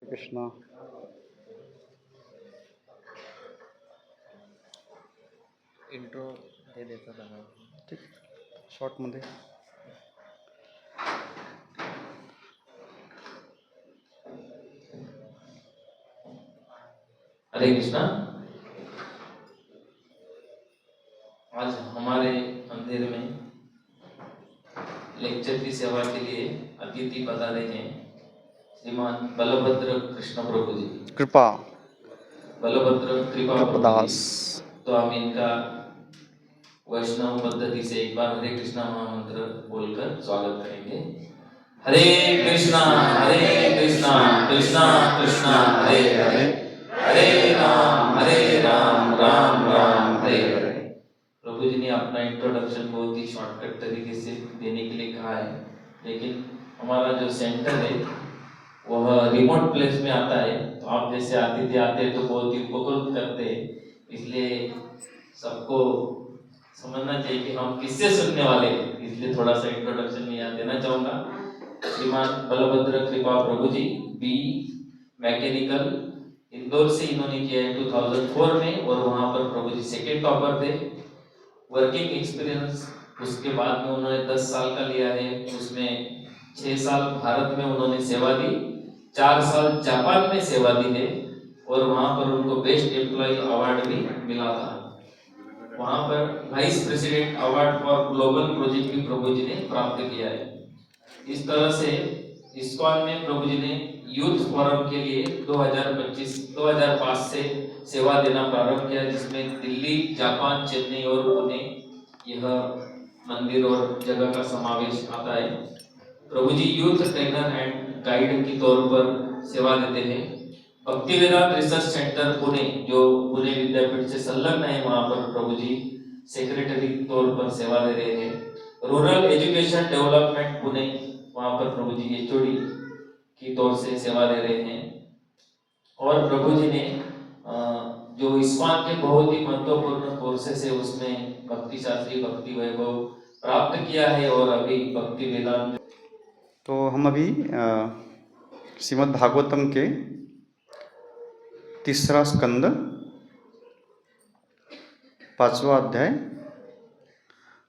Krishna. Intro दे देता था मैं। ठीक, शॉर्ट मध्ये. हरे कृष्णा। आज हमारे मंदिर में लेक्चर की सेवा के लिए अतिथि पधारे हैं श्रीमान बलभद्र कृष्ण प्रभु जी। कृपा बलभद्र कृपा प्रभु कृपदास. जी। तो हम इनका वैष्णव पद्धति से एक बार हरे कृष्णा महामंत्र बोलकर स्वागत करेंगे। हरे कृष्णा कृष्णा कृष्णा हरे हरे, हरे राम राम राम हरे हरे। प्रभु जी ने अपना इंट्रोडक्शन बहुत ही शॉर्टकट तरीके से देने के लिए कहा है, लेकिन हमारा जो सेंटर है वह रिमोट प्लेस में आता है, तो आप जैसे अतिथि आते हैं तो बहुत ही उपकृत करते हैं, इसलिए सबको समझना चाहिए कि हम किससे सुनने वाले हैं, इसलिए थोड़ा सा इंट्रोडक्शन में यहाँ देना चाहूंगा। श्रीमान बलभद्र कृपा प्रभु जी बी मैकेनिकल इंदौर से इन्होंने किया है 2004 में, और वहां पर प्रभु जी सेकेंड टॉपर थे। वर्किंग एक्सपीरियंस उसके बाद में उन्होंने 10 साल का लिया है, उसमें 6 साल भारत में उन्होंने सेवा दी, 4 साल जापान में सेवा दी है, और वहां पर उनको बेस्ट एम्प्लॉय अवार्ड भी मिला था। वहां पर vice president award for global project भी प्रभु जी ने प्राप्त किया है। इस तरह से इस्कॉन में प्रभु जी ने यूथ फोरम के लिए 2005 से सेवा देना प्रारंभ किया, जिसमें दिल्ली, जापान, चेन्नई और पुणे यह मंदिर और जगह का समावेश आता है। प्रभु जी यूथ ट्रेनर एंड गाइड के तौर पर सेवा देते हैं। भक्ति वेदांत रिसर्च सेंटर पुणे, जो पुणे विद्यापीठ से संलग्न है, वहां पर प्रभु जी सेक्रेटरी तौर पर सेवा दे रहे हैं। रूरल एजुकेशन डेवलपमेंट पुणे, वहां पर प्रभु जी एचओडी की तौर से सेवा दे रहे हैं। और प्रभु जी ने जो इस्कॉन के बहुत ही महत्वपूर्ण कोर्सेस है उसमें भक्ति शास्त्री, भक्ति वैभव प्राप्त किया है, और अभी भक्ति वेदांत। तो हम अभी श्रीमद् भागवतम के तीसरा स्कंद 5वां अध्याय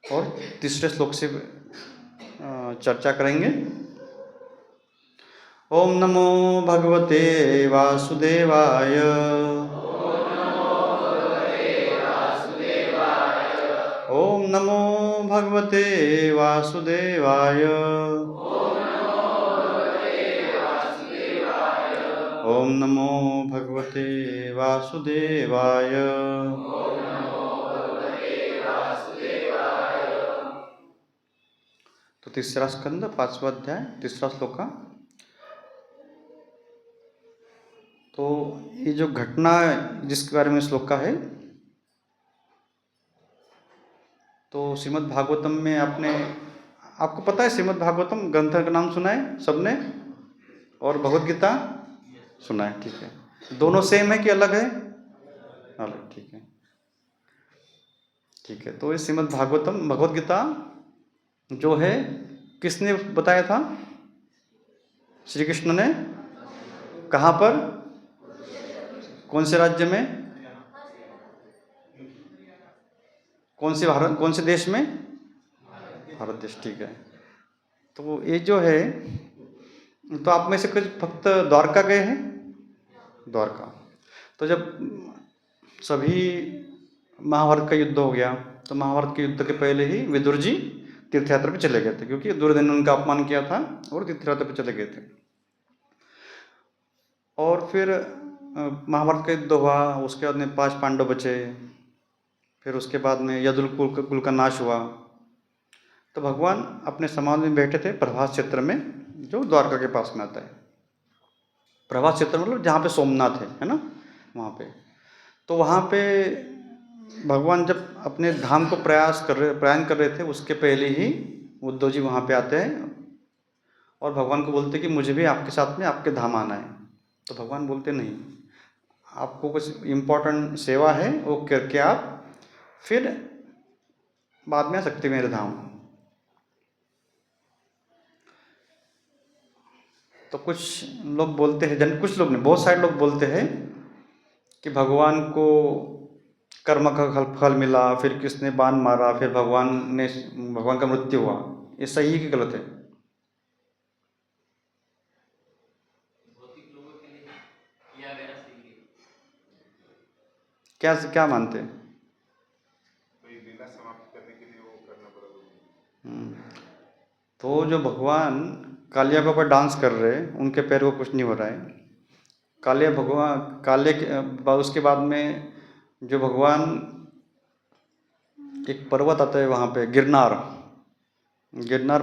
और तीसरे श्लोक से चर्चा करेंगे. ओम नमो भगवते वासुदेवाय. ओम नमो भगवते वासुदेवाय. ओम नमो भगवते वासुदेवाय. तो तीसरा स्कंद 5वां अध्याय तीसरा श्लोक का. तो ये जो घटना जिसके बारे में श्लोक का है, तो श्रीमद् भागवतम में आपको पता है श्रीमद् भागवतम ग्रंथ का नाम सुना है सबने, और भगवद गीता सुना है. ठीक है, दोनों सेम है कि अलग है? अलग. ठीक है, ठीक है. तो ये श्रीमद् भागवतम भगवद गीता जो है किसने बताया था? श्री कृष्ण ने. कहाँ पर? कौन से राज्य में? कौन से देश में? भारत देश. ठीक है. तो ये जो है, तो आप में से कुछ भक्त द्वारका गए हैं? द्वारका. तो जब सभी महाभारत का युद्ध हो गया, तो महाभारत के युद्ध के पहले ही विदुर जी तीर्थ यात्रा पे चले गए थे, क्योंकि दुर्योधन ने उनका अपमान किया था और तीर्थ यात्रा पे चले गए थे. और फिर महाभारत का युद्ध हुआ, उसके बाद में 5 पांडव बचे. फिर उसके बाद में यदुल कुल का नाश हुआ. तो भगवान अपने समाज में बैठे थे प्रभास क्षेत्र में, जो द्वारका के पास में आता है. प्रभास क्षेत्र मतलब जहाँ पे सोमनाथ है ना, वहाँ पे. तो वहाँ पे भगवान जब अपने धाम को प्रयाण कर रहे थे, उसके पहले ही उद्धव जी वहाँ पे आते हैं और भगवान को बोलते कि मुझे भी आपके साथ में आपके धाम आना है. तो भगवान बोलते नहीं, आपको कुछ इम्पोर्टेंट सेवा है वो करके आप फिर बाद में आ सकते मेरे धाम. तो कुछ लोग बोलते हैं, कुछ लोग नहीं, बहुत सारे लोग बोलते हैं कि भगवान को कर्म का फल मिला, फिर किसने बाण मारा, फिर भगवान का मृत्यु हुआ। ये सही है कि गलत है? क्या क्या मानते हैं? हम्म, तो जो भगवान कालिया के ऊपर डांस कर रहे हैं, उनके पैर को कुछ नहीं हो रहा है। उसके बाद में जो भगवान, एक पर्वत आता है वहाँ पे, गिरनार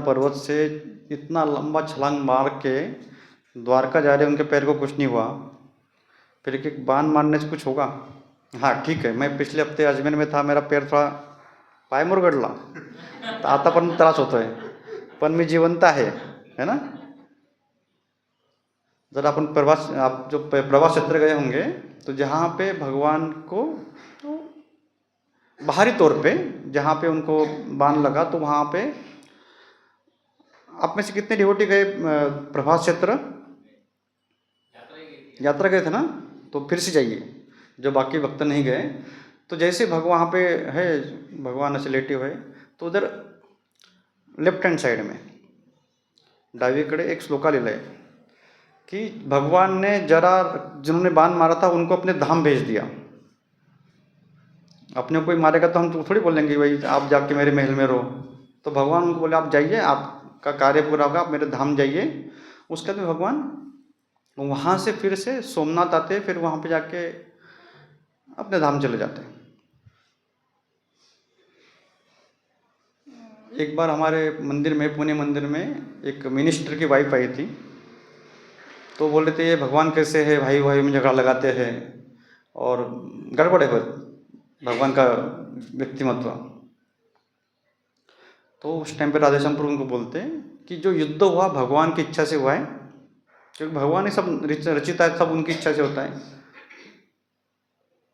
पर्वत से इतना लंबा छलांग मार के द्वारका जा रहे, उनके पैर को कुछ नहीं हुआ। फिर एक बाण मारने से कुछ होगा? हाँ ठीक है, मैं पिछले हफ्ते अजमेर में था, मेरा पैर थोड़ा पाय मुरगडला, तर आता पण त्रास होतोय, पण मी जिवंत है ना? जर आप जो प्रवास क्षेत्र गए होंगे, तो जहाँ पे भगवान को बाहरी तौर पे जहाँ पे उनको बाण लगा, तो वहाँ पे आप में से कितने डिवोटी गए प्रभास क्षेत्र? यात्रा गए थे ना? तो फिर से जाइए, जो बाकी भक्त नहीं गए। तो जैसे वहाँ पे है, भगवान ऐसे लेटे हुए, तो उधर लेफ्ट हैंड साइड में डावीकडे एक श्लोका लिहिला है कि भगवान ने जिन्होंने बाण मारा था उनको अपने धाम भेज दिया। अपने कोई मारेगा तो हम तो थोड़ी बोलेंगे भाई आप जाके मेरे महल में रहो। तो भगवान उनको बोले आप जाइए, आपका कार्य पूरा होगा, आप मेरे धाम जाइए। उसके बाद में भगवान वहाँ से फिर से सोमनाथ आते, फिर वहाँ पे जाके अपने धाम चले जाते हैं। एक बार हमारे मंदिर में, पुणे मंदिर में, एक मिनिस्टर की वाइफ आई थी, तो बोल रहे थे ये भगवान कैसे है, भाई भाई में झगड़ा लगाते हैं और गड़बड़ है भगवान का व्यक्तिमत्व। तो उस टाइम पे राधेश्याम प्रभु उनको बोलते हैं कि जो युद्ध हुआ भगवान की इच्छा से हुआ है, क्योंकि भगवान ही सब रचिता है, सब उनकी इच्छा से होता है।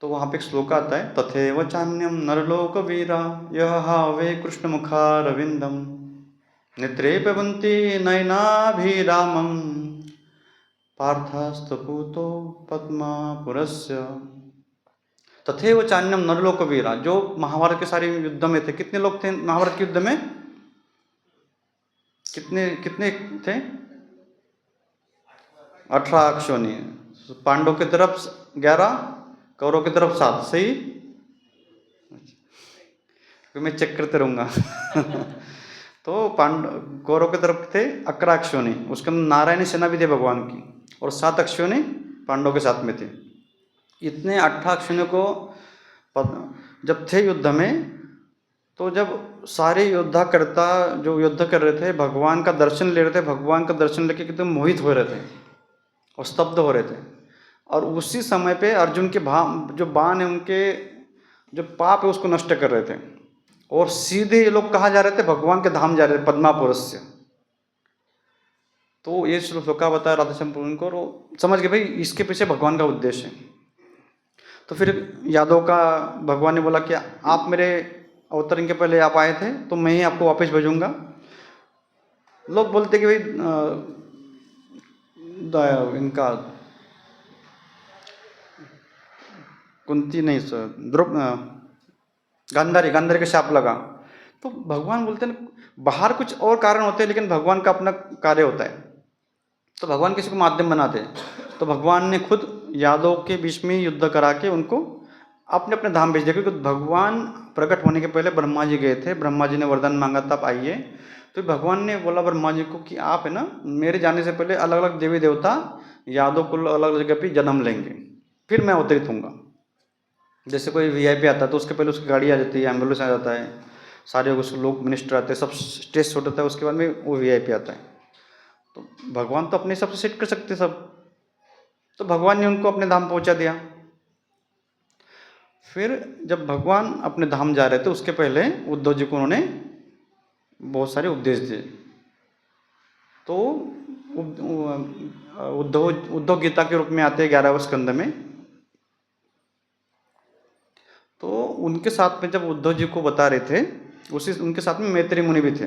तो वहाँ पे एक श्लोक आता है, तथैव चान्यम नरलोक वीरा यह हावे कृष्ण मुखारविंदम नेत्रे पवन्ति नयनाभिरामम पार्थस्तपूतो पद्मापुरस्य। तथैव चान्यम नरलोक वीरा, जो महाभारत के सारे युद्ध में थे, कितने लोग थे महाभारत के युद्ध में? कितने कितने थे? 18 अक्षोणी। पांडव की तरफ 11, कौरव की तरफ 7, सही? मैं चेक करते रहूँगा। तो कौरव की तरफ थे 11 अक्षोणी, उसके अंदर नारायणी सेना भी थे भगवान की, और 7 अक्षोणी पांडव के साथ में थे। इतने 18 अक्षोणी को जब थे युद्ध में, तो जब सारे योद्धा जो युद्ध कर रहे थे, भगवान का दर्शन ले रहे थे, भगवान का दर्शन लेके एकदम मोहित हो रहे थे और स्तब्ध हो रहे थे। और उसी समय पे अर्जुन के जो बाण है, उनके जो पाप है उसको नष्ट कर रहे थे, और सीधे ये लोग कहाँ जा रहे थे? भगवान के धाम जा रहे थे, पद्मापुरस्य। तो ये श्लोका बताया राधेश्याम प्रभु को, और समझ गए भाई इसके पीछे भगवान का उद्देश्य है। तो फिर यादव का भगवान ने बोला कि आप मेरे अवतरण के पहले आप आए थे, तो मैं ही आपको वापस भेजूंगा। लोग बोलते कि भाई इनका कुंती नहीं सर, गांधारी का शाप लगा। तो भगवान बोलते हैं बाहर कुछ और कारण होते हैं, लेकिन भगवान का अपना कार्य होता है। तो भगवान किसी को माध्यम बनाते हैं। तो भगवान ने खुद यादव के बीच में युद्ध करा के उनको अपने अपने धाम भेज दिया, क्योंकि भगवान प्रकट होने के पहले ब्रह्मा जी गए थे, ब्रह्मा जी ने वरदान मांगा था आप आइए। तो भगवान ने बोला ब्रह्मा जी को कि आप है ना, मेरे जाने से पहले अलग अलग देवी देवता यादव कुल अलग अलग जगह पर जन्म लेंगे, फिर मैं अवतरित हूँगा। जैसे कोई वीआईपी आता है तो उसके पहले उसकी गाड़ी आ जाती है, एम्बुलेंस आ जाता है, सारे उस लोग मिनिस्टर आते हैं, सब स्टेज छोड़ देता है, उसके बाद में वो वीआईपी आता है। तो भगवान तो अपने हिसाब से सेट कर सकते सब, तो भगवान ने उनको अपने धाम पहुंचा दिया। फिर जब भगवान अपने धाम जा रहे थे, उसके पहले उद्धव जी को उन्होंने बहुत सारे उपदेश दिए। तो उद्धव गीता के रूप में आते हैं 11वें स्कंद में। तो उनके साथ में जब उद्धव जी को बता रहे थे, उनके साथ में मैत्री मुनि भी थे।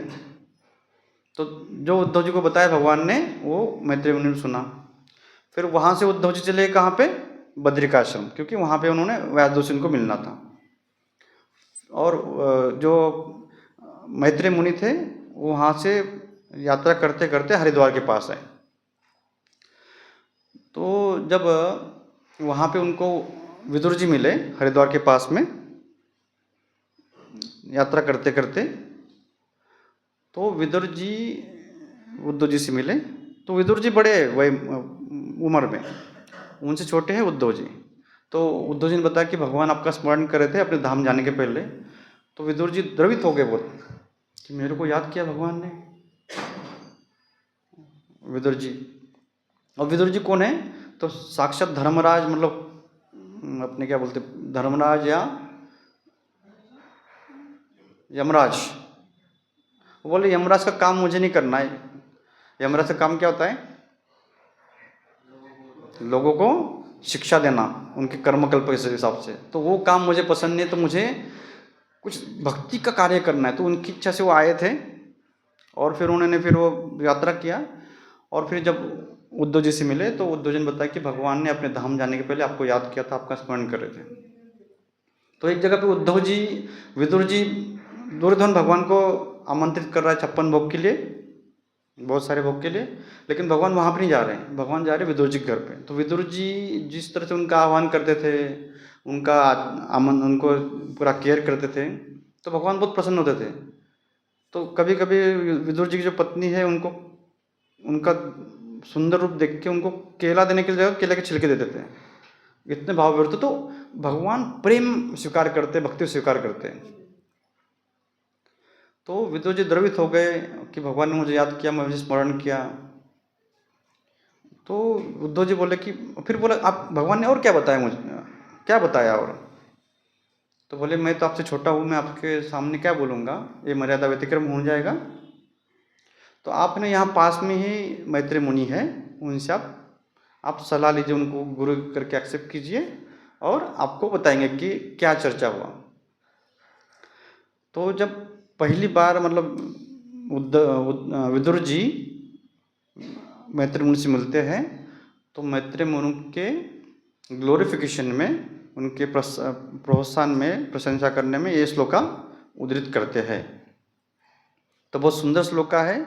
तो जो उद्धव जी को बताया भगवान ने वो मैत्रेय मुनि ने सुना। फिर वहाँ से उद्धव जी चले कहाँ पे, बद्रिकाश्रम, क्योंकि वहाँ पे उन्होंने व्यासदेव को मिलना था। और जो मैत्रेय मुनि थे वो वहाँ से यात्रा करते करते हरिद्वार के पास आए। तो जब वहाँ पे उनको विदुर जी मिले हरिद्वार के पास में यात्रा करते करते, तो विदुर जी उद्धव जी से मिले। तो विदुर जी बड़े वही उम्र में, उनसे छोटे हैं उद्धव जी। तो उद्धव जी ने बताया कि भगवान आपका स्मरण कर रहे थे अपने धाम जाने के पहले। तो विदुर जी द्रवित हो गए बहुत कि मेरे को याद किया भगवान ने, विदुर जी। और विदुर जी कौन है, तो साक्षात धर्मराज, मतलब अपने क्या बोलते, धर्मराज या यमराज। वो बोले यमराज का काम मुझे नहीं करना है। यमराज का काम क्या होता है, लोगों को शिक्षा देना उनके कर्मकल्प के हिसाब से। तो वो काम मुझे पसंद नहीं, तो मुझे कुछ भक्ति का कार्य करना है। तो उनकी इच्छा से वो आए थे और फिर उन्होंने फिर वो यात्रा किया। और फिर जब उद्धव जी से मिले तो उद्धव जी ने बताया कि भगवान ने अपने धाम जाने के पहले आपको याद किया था, आपका स्मरण कर रहे थे। तो एक जगह पे उद्धव जी, विदुर जी दुर्योधन भगवान को आमंत्रित कर रहा है 56 भोग के लिए, बहुत सारे भोग के लिए, लेकिन भगवान वहाँ पर नहीं जा रहे हैं, भगवान जा रहे हैं विदुर जी के घर पे। तो विदुर जी जिस तरह से उनका आह्वान करते थे, उनका उनको पूरा केयर करते थे, तो भगवान बहुत प्रसन्न होते थे। तो कभी कभी विदुर जी की जो पत्नी है उनको उनका सुंदर रूप देख के उनको केला देने के लिए केले के छिलके देते थे, इतने भाव व्यक्त। तो भगवान प्रेम स्वीकार करते, भक्ति स्वीकार करते। तो विदुर जी द्रवित हो गए कि भगवान ने मुझे याद किया, मुझे स्मरण किया। तो उद्धव जी बोले कि, फिर बोले आप भगवान ने और क्या बताया मुझे, क्या बताया और। तो बोले मैं तो आपसे छोटा हूँ, मैं आपके सामने क्या बोलूँगा, ये मर्यादा व्यतिक्रम हो जाएगा। तो आपने यहाँ पास में ही मैत्रेय मुनि है, उनसे आप सलाह लीजिए, उनको गुरु करके एक्सेप्ट कीजिए और आपको बताएंगे कि क्या चर्चा हुआ। तो जब पहली बार मतलब विदुर जी मैत्रेय मुनि से मिलते हैं, तो मैत्रेय मुनि के ग्लोरिफिकेशन में, उनके प्रोत्साहन में, प्रशंसा करने में ये श्लोका उद्धृत करते हैं। तो बहुत सुंदर श्लोका है।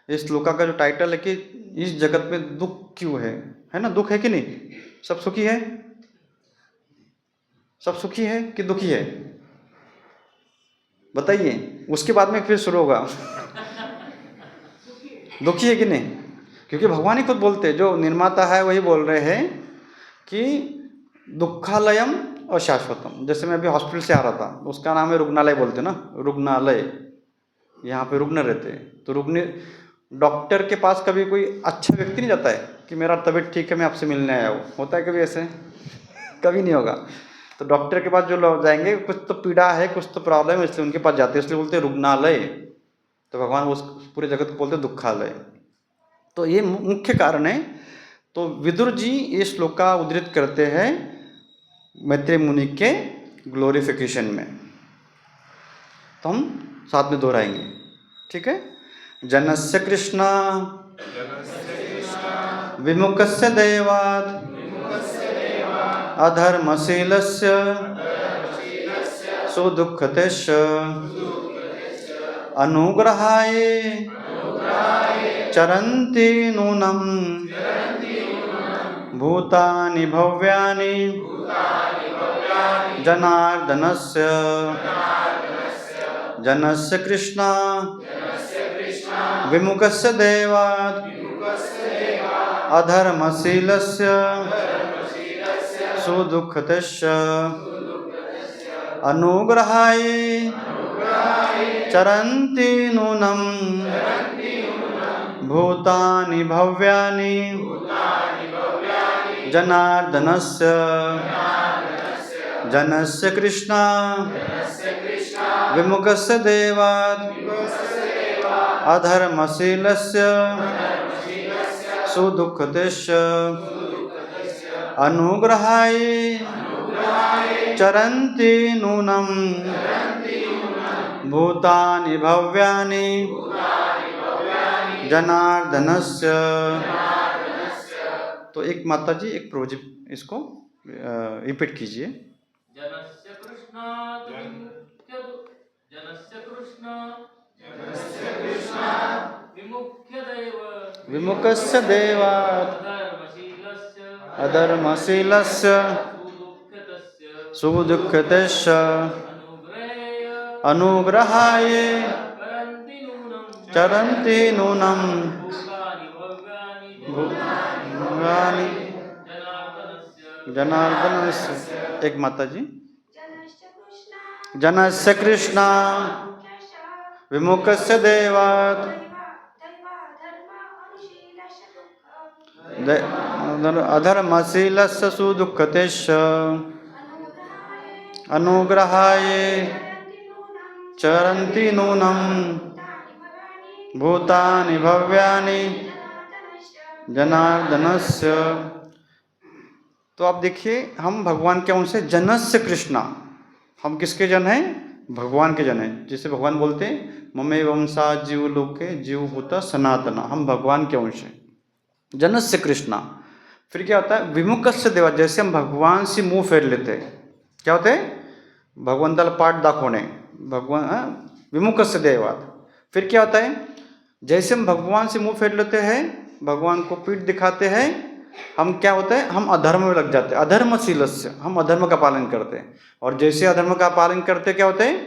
इस श्लोका का जो टाइटल है कि इस जगत में दुख क्यों है ना, दुख है कि नहीं, सब सुखी है, सब सुखी है कि दुखी है, बताइए। उसके बाद में फिर शुरू होगा दुखी है कि नहीं, क्योंकि भगवान ही खुद बोलते हैं, जो निर्माता है वही बोल रहे हैं कि दुखालयम अशाश्वतम। जैसे मैं अभी हॉस्पिटल से आ रहा था, उसका नाम है रुग्णालय, बोलते ना, रुग्णालय, यहाँ पे रुग्ण रहते हैं। तो रुग्ण, डॉक्टर के पास कभी कोई अच्छा व्यक्ति नहीं जाता है कि मेरा तबीयत ठीक है मैं आपसे मिलने आया हूँ, होता है कभी ऐसे? कभी नहीं होगा। तो डॉक्टर के पास जो लोग जाएंगे, कुछ तो पीड़ा है, कुछ तो प्रॉब्लम है, इसलिए उनके पास जाते हैं, इसलिए बोलते हैं रुग्णालय। तो भगवान उस पूरे जगत को बोलते हैं दुखालय। तो ये मुख्य कारण है। तो विदुर जी ये श्लोका उद्धृत करते हैं मैत्रेय मुनि के ग्लोरिफिकेशन में। तो हम साथ में दोहराएंगे, ठीक है। जनस्य कृष्ण विमुखस्य देवात् अधर्मशीलस्य सुदुःखतेश्च अनुग्रहाय चरन्ति नूनं भूतानि भव्यानि जनार्दनस्य जनस्य कृष्ण विमुखस्य देवात् अधर्मशीलस्य सुदुःखतेश्च अनुग्रहाय चरन्ति नूनं भूतानि भव्यानि जनार्दनस्य जनस्य कृष्ण विमुखस्य देवात् अधर्मशीलस्य सुदुःखतेश्च अनुग्रहाय चरन्ति नूनं भूतानि भव्यानि जनार्दनस्य। तो एक माता जी एक प्रभु जी इसको रिपीट कीजिए। जनस्य कृष्णात् जनस्य कृष्णात् विमुखस्य देवात् अधर्मशीलस्य सुदुःखितस्य अनुग्रहाय चरन्ति नूनं भूतानि जनार्दनस्य। एक माता जी। जनस्य कृष्ण विमुखस्य देवात् अधर्मशीलस्य सुदुःखितस्य अनुग्रहाय चरन्ति नूनं भूतानि भव्यानि जनार्दनस्य। तो आप देखिए हम भगवान के अंश से जनस्य कृष्णा, हम किसके जन हैं? भगवान के जन हैं। जिसे भगवान बोलते हैं ममे वंशा जीव लोके जीवभूत सनातना, हम भगवान के अंश हैं। जनस्य कृष्णा। फिर क्या होता है? विमुखस्य देवा, जैसे हम भगवान से मुंह फेर लेते हैं, क्या होते हैं? भगवंताला पाठ दाखवणे, भगवान विमुखस्य देवात। फिर क्या होता है? जैसे हम भगवान से मुंह फेर लेते हैं, भगवान को पीठ दिखाते हैं, हम क्या होते हैं? हम अधर्म में लग जाते हैं। अधर्मशीलस्य, हम अधर्म का पालन करते हैं। और जैसे अधर्म का पालन करते क्या होते हैं?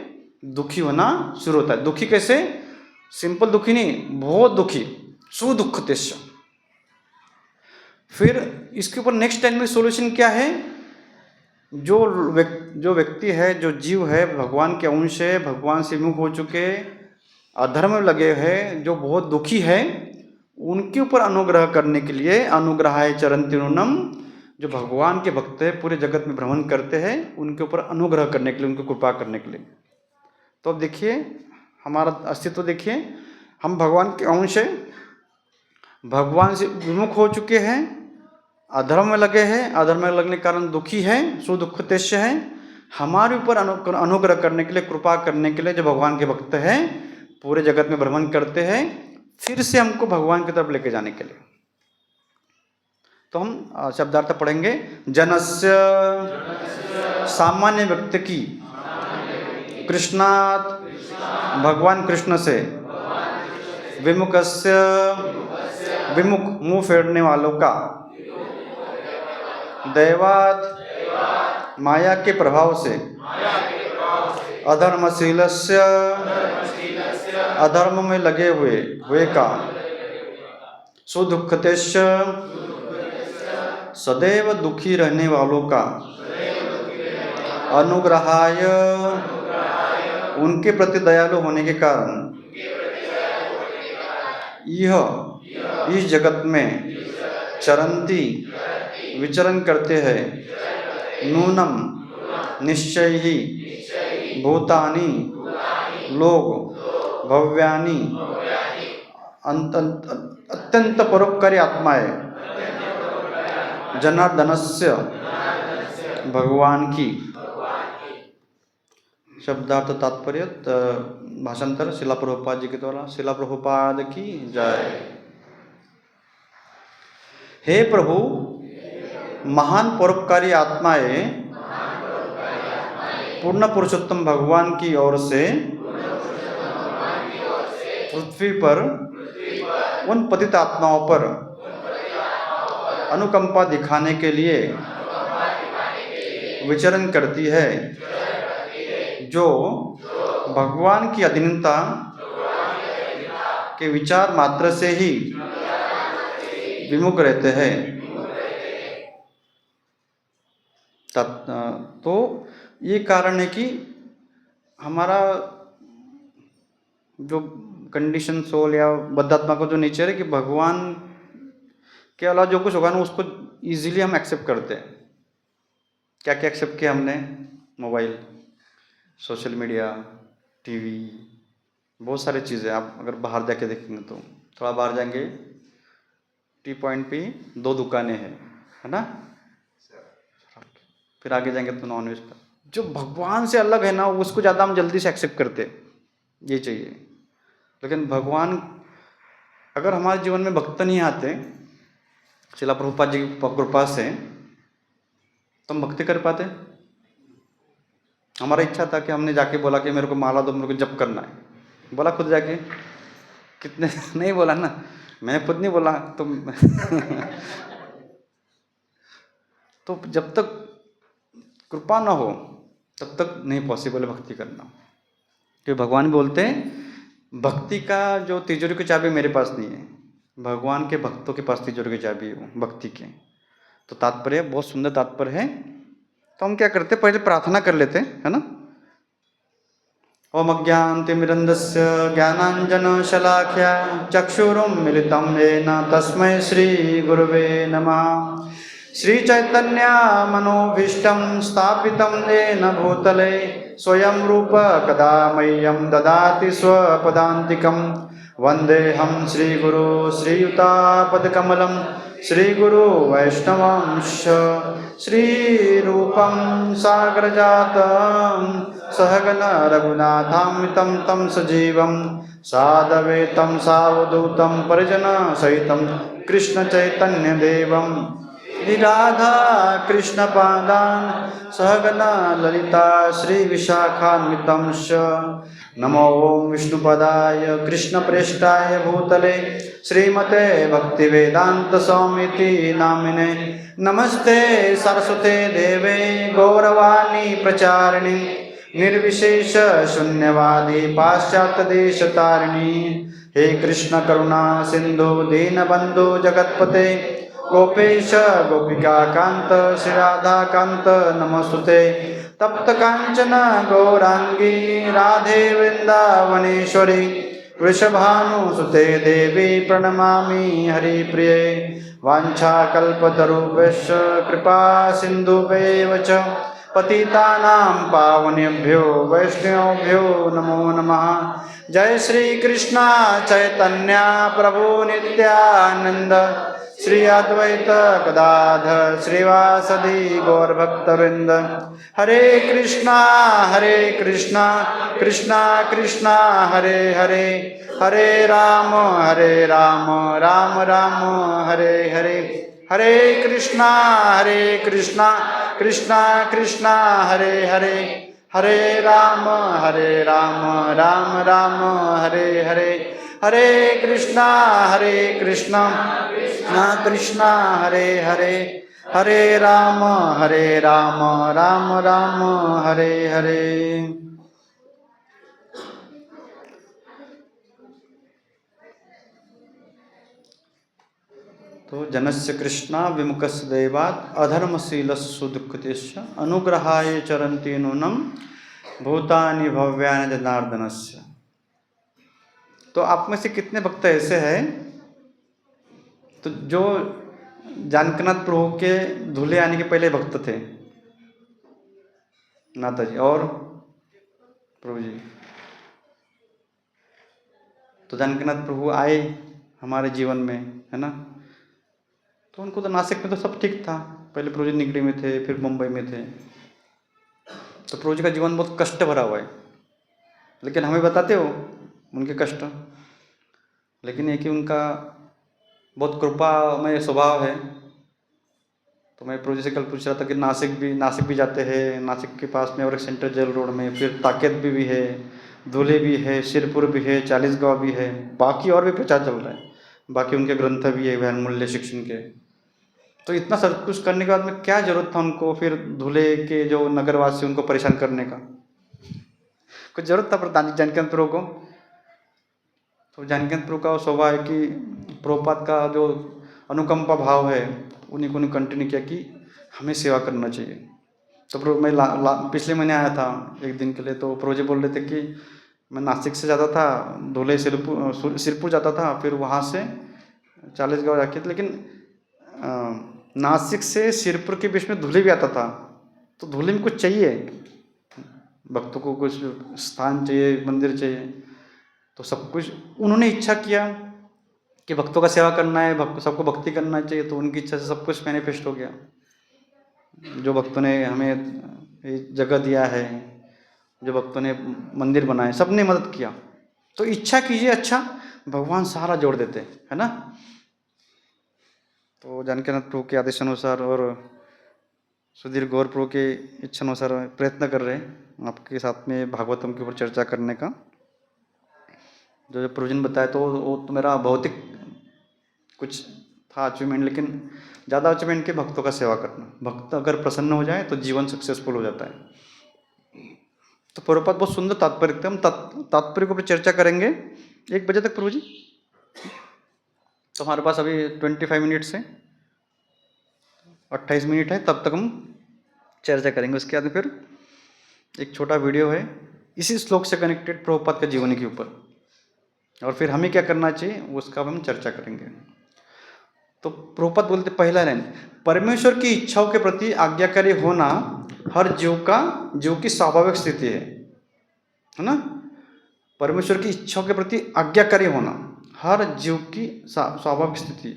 दुखी होना शुरू होता है। दुखी कैसे? सिंपल दुखी नहीं, बहुत दुखी, सुदुःखितस्य। फिर इसके ऊपर नेक्स्ट टाइम में सॉल्यूशन क्या है? जो व्यक्ति है, जो जीव है, भगवान के अंश है, भगवान से मुख हो चुके, अधर्म में लगे हैं, जो बहुत दुखी है, उनके ऊपर अनुग्रह करने के लिए अनुग्रहाय चरन्ति नूनं, जो भगवान के भक्त हैं, पूरे जगत में भ्रमण करते हैं, उनके ऊपर अनुग्रह करने के लिए, उनको कृपा करने के लिए। तो अब देखिए हमारा अस्तित्व देखिए, हम भगवान के अंश हैं, भगवान से विमुख हो चुके हैं, अधर्म में लगे हैं, अधर्म में लगने के कारण दुखी हैं, सुदुःखितस्य हैं। हमारे ऊपर अनुग्रह करने के लिए, कृपा करने के लिए जो भगवान के भक्त हैं, पूरे जगत में भ्रमण करते हैं, फिर से हमको भगवान की तरफ लेके जाने के लिए। तो हम शब्दार्थ पढ़ेंगे। जनस्य, सामान्य व्यक्ति की, कृष्णात, भगवान कृष्ण से, विमुखस्य, विमुख मुंह फेरने वालों का, दैवात, माया के प्रभाव से, अधर्मशीलस्य, अधर्म में लगे हुए का, सुदुःखितस्य, सदैव दुखी रहने वालों का, अनुग्रहाय, उनके प्रति दयालु होने के कारण, यह इस जगत में चरंती, विचरण करते हैं, नूनम, निश्चय ही, भूतानि, लोग, भव्यानि, अत्यंत परोपकारी आत्माएं, जनार्दनस्य, भगवान की। शब्दार्थ तात्पर्य भाषांतर शिला प्रभुपाद जी के द्वारा। शिला प्रभुपाद की जय। हे प्रभु, महान परोपकारी आत्माएं पूर्ण पुरुषोत्तम भगवान की ओर से पृथ्वी पर उन पतित आत्माओं पर अनुकंपा दिखाने के लिए विचरण करती है, जो भगवान की अधीनता के विचार मात्र से ही विमुख रहते हैं। तो ये कारण है कि हमारा जो कंडीशन सोल या बद्धात्मा का जो नेचर है कि भगवान के अलावा जो कुछ होगा ना उसको इजीली हम एक्सेप्ट करते हैं। क्या क्या एक्सेप्ट किया हमने? मोबाइल, सोशल मीडिया, टीवी, बहुत सारी चीज़ें। आप अगर बाहर जाके देखेंगे तो थोड़ा बाहर जाएंगे, टी पॉइंट पे 2 दुकानें हैं, है ना? फिर आगे जाएंगे तो नॉनवेज का। जो भगवान से अलग है ना उसको ज़्यादा हम जल्दी से एक्सेप्ट करते, ये चाहिए। लेकिन भगवान अगर हमारे जीवन में भक्त नहीं आते श्रील प्रभुपाद जी की कृपा से, तो हम भक्ति कर पाते? हमारा इच्छा था कि हमने जाके बोला कि मेरे को माला दो, मेरे को जप करना है, बोला खुद जाके? कितने नहीं बोला ना, मैंने खुद नहीं बोला तो तो जब तक कृपा ना हो तब तक नहीं पॉसिबल है भक्ति करना। क्योंकि भगवान बोलते हैं भक्ति का जो तिजोरी की चाबी मेरे पास नहीं है, भगवान के भक्तों के पास तिजोरी की चाबी है वो भक्ति के। तो तात्पर्य बहुत सुंदर तात्पर्य है। तो हम क्या करते, पहले प्रार्थना कर लेते है ना। ओम अज्ञानतिमिरन्धस्य ज्ञानाञ्जनशलाकया चक्षुरुन्मिलितं येन तस्मै श्रीगुरवे नमः। श्रीचैतन्य मनोभीष्टं स्थापितं येन भूतले स्वयं रूप कदा मह्यं ददाति स्वपदान्तिकं। वन्देऽहं श्रीगुरो श्रीयुतापदकमलं श्रीगुरो वैष्णवांश श्रीरूपं सागरजातं सहगण रघुनाथान्वितं तं सजीवं साद्वैतं सावधूतं परिजनसहितं कृष्णचैतन्यदेवं राधा कृष्णपादान् सहगण ललिता श्रीविशाखान्वितं च। नमो विष्णुपदाय कृष्णप्रेष्ठाय भूतले श्रीमते भक्तिवेदान्तस्वामिति नामिने। नमस्ते सरस्वते देवे गौरवाणी प्रचारिणी निर्विशेष शून्यवादी पाश्चात्यदेशतारिणी। हे कृष्ण करुणा सिंधु दीनबंधु जगत्पते गोपेश गोपिकाकांत श्री राधाकांत नमस्तुते। तप्त कांचन गौरांगी राधे वृंदावनेश्वरी वृषभानुसुते देवी प्रणमामि हरिप्रिये। वाञ्छाकल्पतरुभ्यश्च कृपा सिन्धुभ्येव च पतितानां पावनेभ्यो वैष्णवेभ्यो नमो नमः। जय श्री कृष्ण चैतन्य प्रभु नित्यानंद श्री अद्वैत गदाधर श्रीवासदि गौरभक्तवृंद। हरे कृष्णा कृष्णा कृष्णा हरे हरे, हरे राम राम राम हरे हरे। हरे कृष्णा कृष्णा कृष्णा हरे हरे, हरे राम राम राम हरे हरे। हरे कृष्णा कृष्णा कृष्णा हरे हरे, हरे राम राम राम हरे हरे। तो जनस्य कृष्णा विमुखस्य दैवात् अधर्मशीलस्य दुःखितस्य अनुग्रहाय चरन्ति नूनं भूतानि भव्यानि जनार्दनस्य। तो आप में से कितने भक्त ऐसे हैं तो जो जानकीनाथ प्रभु के धूले आने के पहले भक्त थे? नाथा जी और प्रभु जी। तो जानकीनाथ प्रभु आए हमारे जीवन में, है ना। तो उनको तो नासिक में तो सब ठीक था, पहले प्रभु जी निगड़ी में थे, फिर मुंबई में थे। तो प्रभु जी का जीवन बहुत कष्ट भरा हुआ है, लेकिन हमें बताते हो उनके कष्ट। लेकिन ये कि उनका बहुत कृपामय स्वभाव है। तो मैं प्रभु जी से कल पूछ रहा था कि नासिक भी जाते हैं, नासिक के पास में और एक सेंट्रल जेल रोड में, फिर ताकेत भी है, धुले भी है, शिरपुर भी है, 40 गाँव भी है, बाकी और भी प्रचार चल रहा है, बाकी उनके ग्रंथ भी है वैन मूल्य शिक्षण के। तो इतना सब कुछ करने के बाद में क्या जरूरत था उनको फिर धुले के जो नगरवासी उनको परेशान करने का? कुछ जरूरत था जानकीनाथ प्रभु को? तो जानकीनाथ प्रभु का स्वभाव है कि प्रभुपाद का जो अनुकंपा भाव है उन्हीं को कंटिन्यू किया कि हमें सेवा करना चाहिए। तो प्रभु मैं पिछले महीने आया था एक दिन के लिए, तो प्रभु जी बोल रहे थे कि मैं नासिक से जाता था, धुले सिरपुर जाता था, फिर वहाँ से 40 गाँव जाके, लेकिन नासिक से सिरपुर के बीच में धुले भी आता था। तो धुले में कुछ चाहिए, भक्तों को कुछ स्थान चाहिए, मंदिर चाहिए। तो सब कुछ उन्होंने इच्छा किया कि भक्तों का सेवा करना है, सबको भक्ति करना चाहिए। तो उनकी इच्छा से सब कुछ मैनिफेस्ट हो गया। जो भक्तों ने हमें जगह दिया है, जो भक्तों ने मंदिर बनाए, सब ने मदद किया। तो इच्छा कीजिए अच्छा, भगवान सारा जोड़ देते हैं, है ना। तो जानकीनाथ प्रभु के आदेश अनुसार और सुधीर गौर प्रभु के इच्छा अनुसार प्रयत्न कर रहे हैं आपके साथ में भागवतम के ऊपर चर्चा करने का। जो जो प्रोविजन बताया तो वो तो मेरा भौतिक कुछ था अचीवमेंट, लेकिन ज़्यादा अचीवमेंट के भक्तों का सेवा करना। भक्त अगर प्रसन्न हो जाए तो जीवन सक्सेसफुल हो जाता है। तो प्रभुपाद बहुत सुंदर तात्पर्य थे। हम तात्पर्य के ऊपर चर्चा करेंगे 1 बजे तक प्रभु जी। तो हमारे पास अभी 25 मिनट्स है, 28 मिनट है, तब तक हम चर्चा करेंगे। उसके बाद फिर एक छोटा वीडियो है इसी श्लोक से कनेक्टेड प्रभुपाद के जीवन के ऊपर, और फिर हमें क्या करना चाहिए उसका हम चर्चा करेंगे। तो प्रभुपाद बोलते पहला लाइन, परमेश्वर की इच्छाओं के प्रति आज्ञाकारी होना हर जीव की स्वाभाविक स्थिति है ना। परमेश्वर की इच्छाओं के प्रति आज्ञाकारी होना हर जीव की स्वाभाविक स्थिति।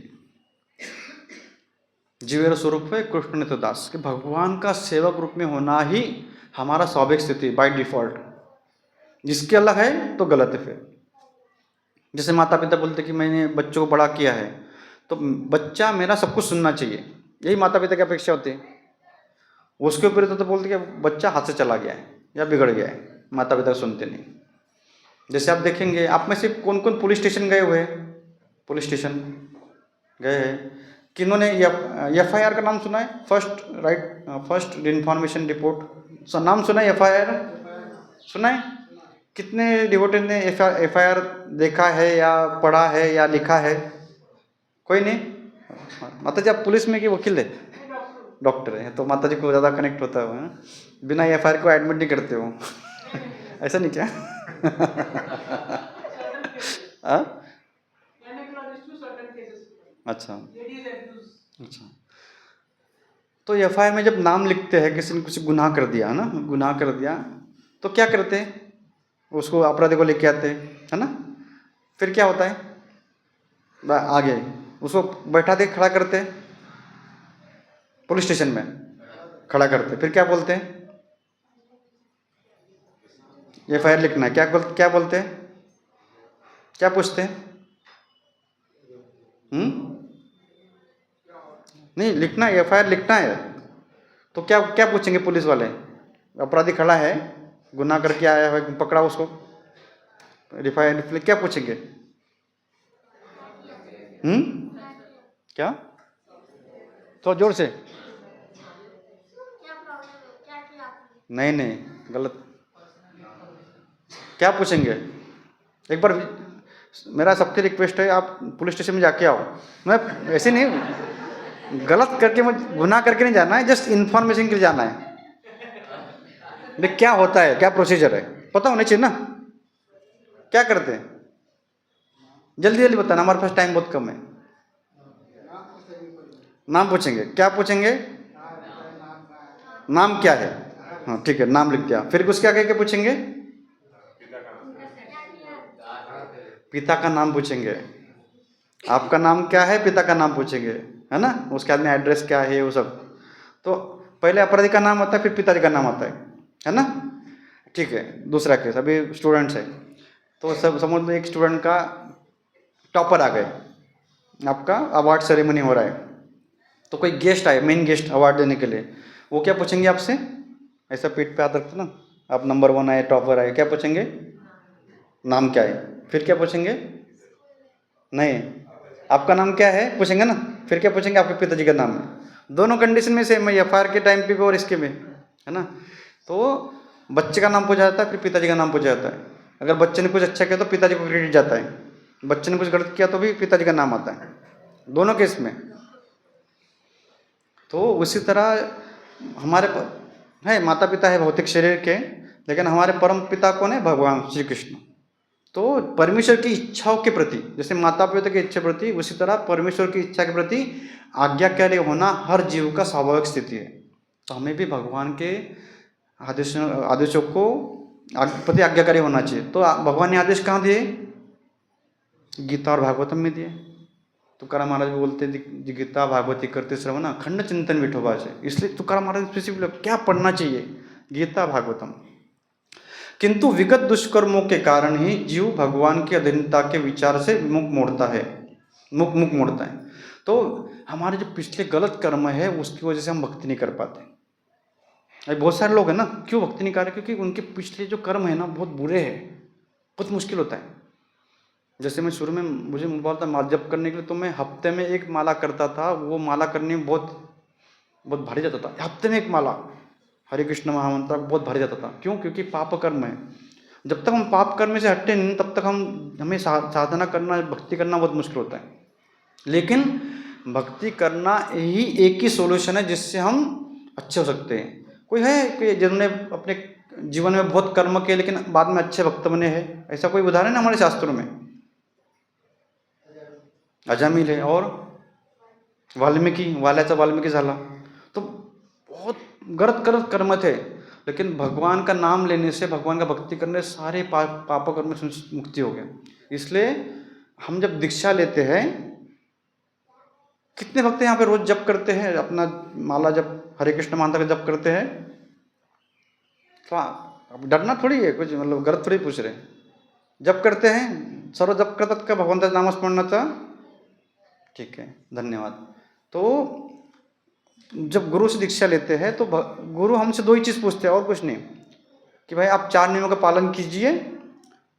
जीवेर स्वरूप है कृष्ण नित्य दास, कि भगवान का सेवक रूप में होना ही हमारा स्वाभाविक स्थिति बाय डिफॉल्ट। जिसके अलग है तो गलत है। फिर जैसे माता पिता बोलते कि मैंने बच्चों को बड़ा किया है तो बच्चा मेरा सब कुछ सुनना चाहिए, यही माता पिता की अपेक्षा होती है। उसके ऊपर तो बोलते कि बच्चा हाथ से चला गया है या बिगड़ गया है, माता पिता सुनते नहीं। जैसे आप देखेंगे, आप में से कौन कौन पुलिस स्टेशन गए हुए हैं? पुलिस स्टेशन गए हैं? किन्होंने FIR का नाम सुना है? फर्स्ट इन्फॉर्मेशन रिपोर्ट नाम सुना है? FIR सुना है? कितने डिवोटी ने FIR देखा है या पढ़ा है या लिखा है? कोई नहीं। माता जी आप पुलिस में कि वकील है? डॉक्टर है, तो माता जी को ज़्यादा कनेक्ट होता है। बिना FIR को एडमिट नहीं करते हो ऐसा नहीं क्या? अच्छा अच्छा। तो FIR में जब नाम लिखते हैं, किसी ने कुछ गुनाह कर दिया है ना, गुनाह कर दिया तो क्या करते हैं? उसको अपराधी को लेके आते हैं, है ना। फिर क्या होता है? आगे उसको बैठा दे, खड़ा करते हैं, पुलिस स्टेशन में खड़ा करते। फिर क्या बोलते हैं? FIR लिखना है। क्या बोलते हैं? क्या पूछते हैं? नहीं लिखना है, FIR लिखना है। तो क्या क्या पूछेंगे पुलिस वाले? अपराधी खड़ा है, गुनाह करके आया है, पकड़ा उसको, FIR क्या पूछेंगे? क्या? तो जोर से नहीं गलत। क्या पूछेंगे? एक बार मेरा सबसे रिक्वेस्ट है, आप पुलिस स्टेशन में जाके आओ। मैं ऐसे नहीं गलत करके, मैं गुनाह करके नहीं जाना है, जस्ट इन्फॉर्मेशन के लिए जाना है। क्या होता है, क्या प्रोसीजर है पता होना चाहिए ना। क्या करते हैं? जल्दी जल्दी बताना, हमारे पास टाइम बहुत कम है। नाम पूछेंगे। क्या पूछेंगे? नाम क्या है? हाँ ठीक है, नाम लिख दिया। फिर उसके आगे क्या पूछेंगे? पिता का नाम पूछेंगे। आपका नाम क्या है? पिता का नाम पूछेंगे, है ना। उसके बाद में एड्रेस क्या है, वो सब। तो पहले अपराधी का नाम आता है, फिर पिताजी का नाम आता है ना। ठीक है, दूसरा केस, अभी स्टूडेंट्स है तो सब समझ लो, एक स्टूडेंट का टॉपर आ गए, आपका अवार्ड सेरेमनी हो रहा है, तो कोई गेस्ट आए, मेन गेस्ट अवार्ड देने के लिए। वो क्या पूछेंगे आपसे? ऐसा पीठ पे हाथ रखते ना, आप नंबर 1 आए, टॉपर आए, क्या पूछेंगे? नाम क्या है। फिर क्या पूछेंगे? नहीं, आपका नाम क्या है पूछेंगे ना। फिर क्या पूछेंगे? आपके पिताजी का नाम है। दोनों कंडीशन में सेम है, FIR के टाइम पे भी और इसके में, है ना। तो बच्चे का नाम पूछा जाता है, फिर पिताजी का नाम पूछा जाता है। अगर बच्चे ने कुछ अच्छा किया तो पिताजी को क्रेडिट जाता है, बच्चे ने कुछ गलत किया तो भी पिताजी का नाम आता है, दोनों केस में। तो उसी तरह हमारे है माता पिता है भौतिक शरीर के, लेकिन हमारे परम पिता कौन है? भगवान श्री कृष्ण। तो परमेश्वर की इच्छाओं के प्रति, जैसे माता पिता की इच्छा प्रति, उसी तरह परमेश्वर की इच्छा के प्रति आज्ञाकारी होना हर जीव का स्वाभाविक स्थिति है। तो हमें भी भगवान के आदेशों को प्रति आज्ञाकारी होना चाहिए। तो भगवान ने आदेश कहाँ दिए? गीता और भागवतम में दिए। तुकाराम महाराज भी बोलते गीता भागवती करते श्रवण खंड चिंतन विठोबा से। इसलिए तुकाराम महाराज स्पेसिफिक क्या पढ़ना चाहिए? गीता भागवतम। किंतु विगत दुष्कर्मों के कारण ही जीव भगवान की अधीनता के विचार से मुख मोड़ता है, मुख मोड़ता है। तो हमारे जो पिछले गलत कर्म है उसकी वजह से हम भक्ति नहीं कर पाते। अभी बहुत सारे लोग हैं ना, क्यों भक्ति नहीं कर रहे? क्योंकि उनके पिछले जो कर्म है ना बहुत बुरे हैं, बहुत मुश्किल होता है। जैसे मैं शुरू में मुझे बोला था माला जप करने के लिए, तो मैं हफ्ते में एक माला करता था। वो माला करने में बहुत भारी जाता था। हफ्ते में एक माला हरे कृष्ण महामंत्र बहुत भारी जाता था। क्यों? क्योंकि पाप कर्म है। जब तक हम पाप कर्म से हटते नहीं तब तक हमें साधना करना, भक्ति करना बहुत मुश्किल होता है। लेकिन भक्ति करना ही एक ही सॉल्यूशन है जिससे हम अच्छे हो सकते हैं। कोई है कि जिन्होंने अपने जीवन में बहुत कर्म किए लेकिन बाद में अच्छे भक्त बने हैं? ऐसा कोई उदाहरण है हमारे शास्त्रों में? अजामिल है और वाल्मीकि झाला। तो बहुत गलत कर्म थे, लेकिन भगवान का नाम लेने से, भगवान का भक्ति करने से सारे पाप कर्म से मुक्ति हो गया। इसलिए हम जब दीक्षा लेते हैं, कितने भक्त यहाँ पे रोज जप करते हैं, अपना माला जप हरे कृष्ण मंत्र का जप करते हैं? तो अब डरना थोड़ी है, कुछ मतलब गलत थोड़ी पूछ रहे हैं। जप करते हैं, सर्व जप करतात का भगवंताचं नामस्मरणाचा? ठीक है, धन्यवाद। तो जब गुरु से दीक्षा लेते हैं तो गुरु हमसे दो ही चीज़ पूछते हैं और कुछ नहीं, कि भाई आप 4 नियमों का पालन कीजिए